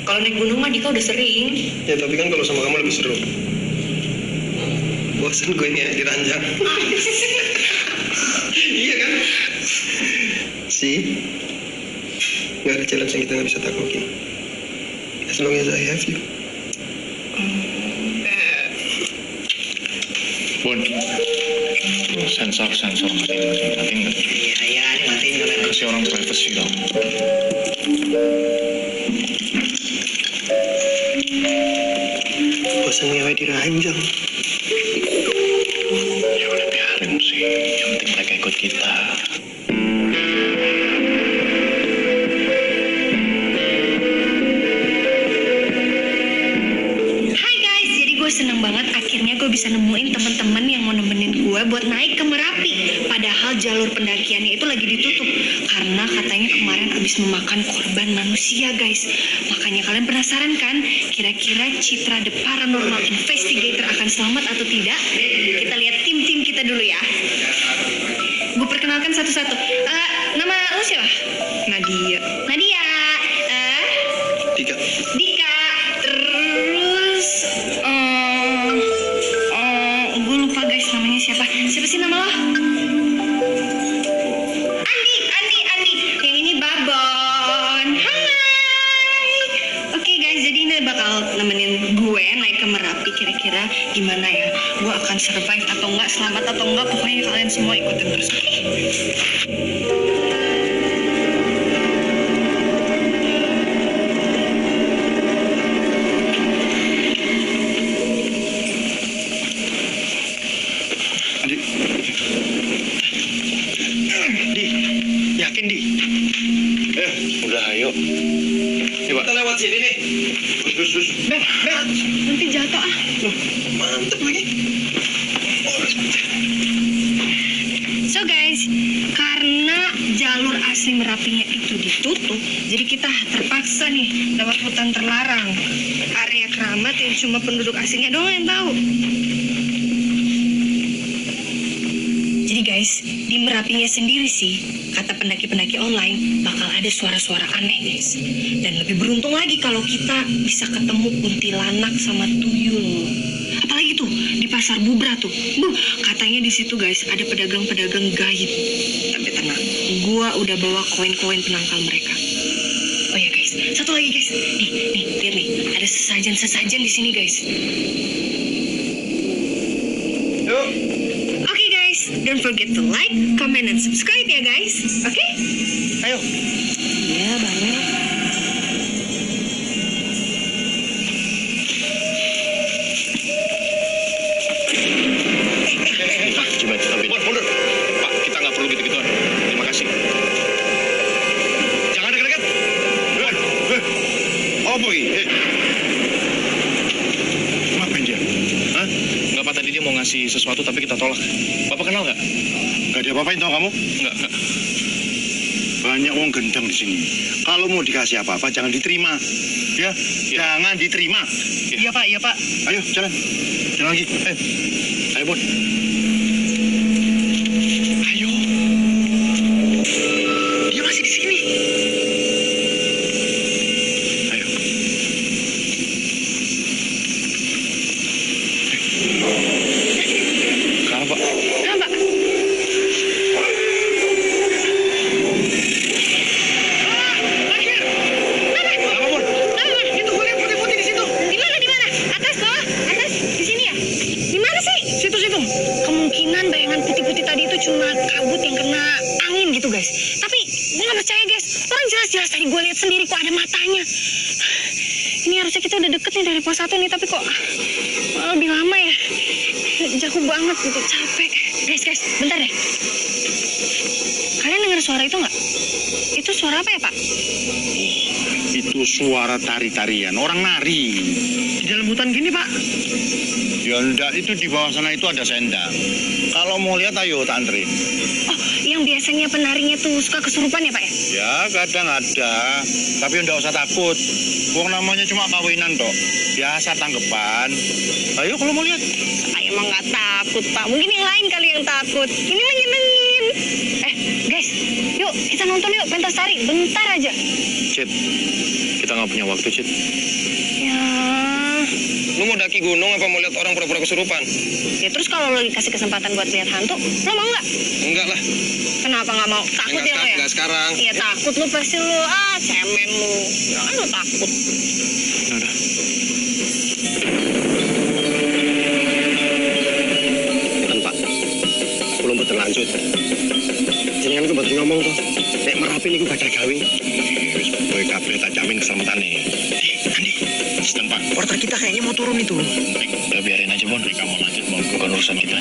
Kalau naik gunung mah Dika udah sering. Ya tapi kan kalau sama kamu lebih seru. Bosan gue ini di ranjang. Iya kan? Sih, nggak ada challenge yang kita nggak bisa taklukin. As long as I have you. Bon, sensor matiin nggak? Iya, ini matiin kamera. Kasih orang privacy dong. Bosan ngewe di ranjang. Ya udah biarin sih, yang penting mereka ikut kita. Hai guys, jadi gue seneng banget akhirnya gue bisa nemuin teman-teman yang mau nemenin gue buat naik ke Merapi. Padahal jalur pendakiannya itu lagi ditutup karena katanya kemarin habis memakan korban manusia guys. Makanya kalian penasaran kan, kira-kira Citra The Paranormal Investigator akan selamat atau tidak? Kita lihat tim-tim kita dulu ya. Gue perkenalkan satu-satu. Nama lu siapa? Nadia. Nadia. Dika. Dika. Terus gue lupa guys namanya siapa. Siapa sih nama lo? Andi. Yang ini Babon. Hai. Oke guys, jadi ini bakal nemenin gue naik ke Merapi. Kira-kira gimana ya? Gue akan survive atau enggak, selamat atau enggak? Pokoknya kalian semua ikutin terus. Oke? Yakin, Di? Udah ayo. Kita lewat sini nih. Terus. Nanti jatuh ah. Loh, mantep lagi. So guys, karena jalur asli Merapinya itu ditutup, jadi kita terpaksa nih lewat hutan terlarang, area keramat yang cuma penduduk asingnya doang yang tahu. guys, di Merapinya sendiri sih, kata pendaki-pendaki online, bakal ada suara-suara aneh guys. Dan lebih beruntung lagi kalau kita bisa ketemu kuntilanak sama tuyul. Apalagi tuh di pasar Bubra tuh, katanya di situ guys ada pedagang-pedagang gaib. Tapi tenang, gua udah bawa koin-koin penangkal mereka. Oh ya guys, satu lagi guys, nih lihat nih, ada sesajen di sini guys. Yuk. Oke guys, don't forget to like, comment, and subscribe ya guys. Oke? Ayo. Iya banget. Coba kita mundur. Pak, kita nggak perlu gitu-gituan. Terima kasih. Jangan dekat-dekat. Oh boy. Ngapain dia? Hah? Nggak, Pak, tadi dia mau ngasih sesuatu tapi kita tolak. Bapak kenal nggak? Nggak diapa-apain tau kamu? Nggak. Banyak uang gendang di sini. Kalau mau dikasih apa-apa jangan diterima. Ya, jangan diterima. Iya Pak, iya Pak. Ayo jalan. Jalan lagi. Ayo Bon. Ayo. Dia masih di sini. Ayo. Kenapa Pak? Kenapa? Itu gue lihat putih-putih di situ. Di mana? Atas bawah? Atas? Di sini ya? Di mana sih? Situ. Kemungkinan bayangan putih-putih tadi itu cuma kabut yang kena angin gitu guys. Tapi gue gak percaya guys. Orang jelas-jelas tadi gue lihat sendiri kok ada matanya. Ini harusnya kita udah deket nih dari pos 1 nih, tapi kok lebih lama ya. Jauh banget gitu, capek. Guys, bentar deh. Kalian dengar suara itu nggak? Itu suara apa ya Pak? Itu suara tari-tarian, orang nari. Di dalam hutan gini Pak. Ya enggak, itu di bawah sana itu ada sendang. Kalau mau lihat ayo tak anterin. Oh, yang biasanya penarinya tuh suka kesurupan ya Pak ya? Ya kadang ada, tapi enggak usah takut. Wong namanya cuma kawinan toh. Biasa tanggepan. Ayo kalau mau lihat. Saya emang nggak takut Pak. Mungkin yang lain kali yang takut. Ini menyenengin. Guys, yuk kita nonton yuk pentas tari. Bentar aja. Cid, kita nggak punya waktu, Cid. Ya. Lu mau daki gunung apa mau lihat orang pura-pura kesurupan? Ya terus kalau lo dikasih kesempatan buat lihat hantu, lo mau nggak? Enggak lah. Kenapa nggak mau? Takut ya lo ya? Enggak sekarang. Iya takut lo pasti lo. Cemen lo. Jangan lo takut. Ya udah. Bukan Pak. Belum betul lanjut. Jangan gue betul ngomong tuh. Nek Merapi ini gue gak ada gawe. Boy kabel tak jamin keselamatannya. Andi, sedang Pak. Porter kita kayaknya mau turun itu. Udah biarin aja Bon. Kamu lanjut, mau bukan urusan kita.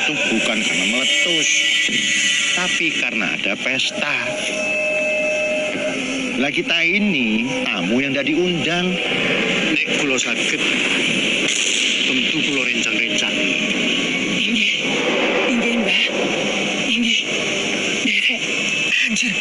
Bukan karena meletus, tapi karena ada pesta. Lah kita ini tamu yang tidak diundang. Nek kulo sakit, tentu kulo rencang-rencang. Inggih Mbah. Inggih. Derek. Anjir,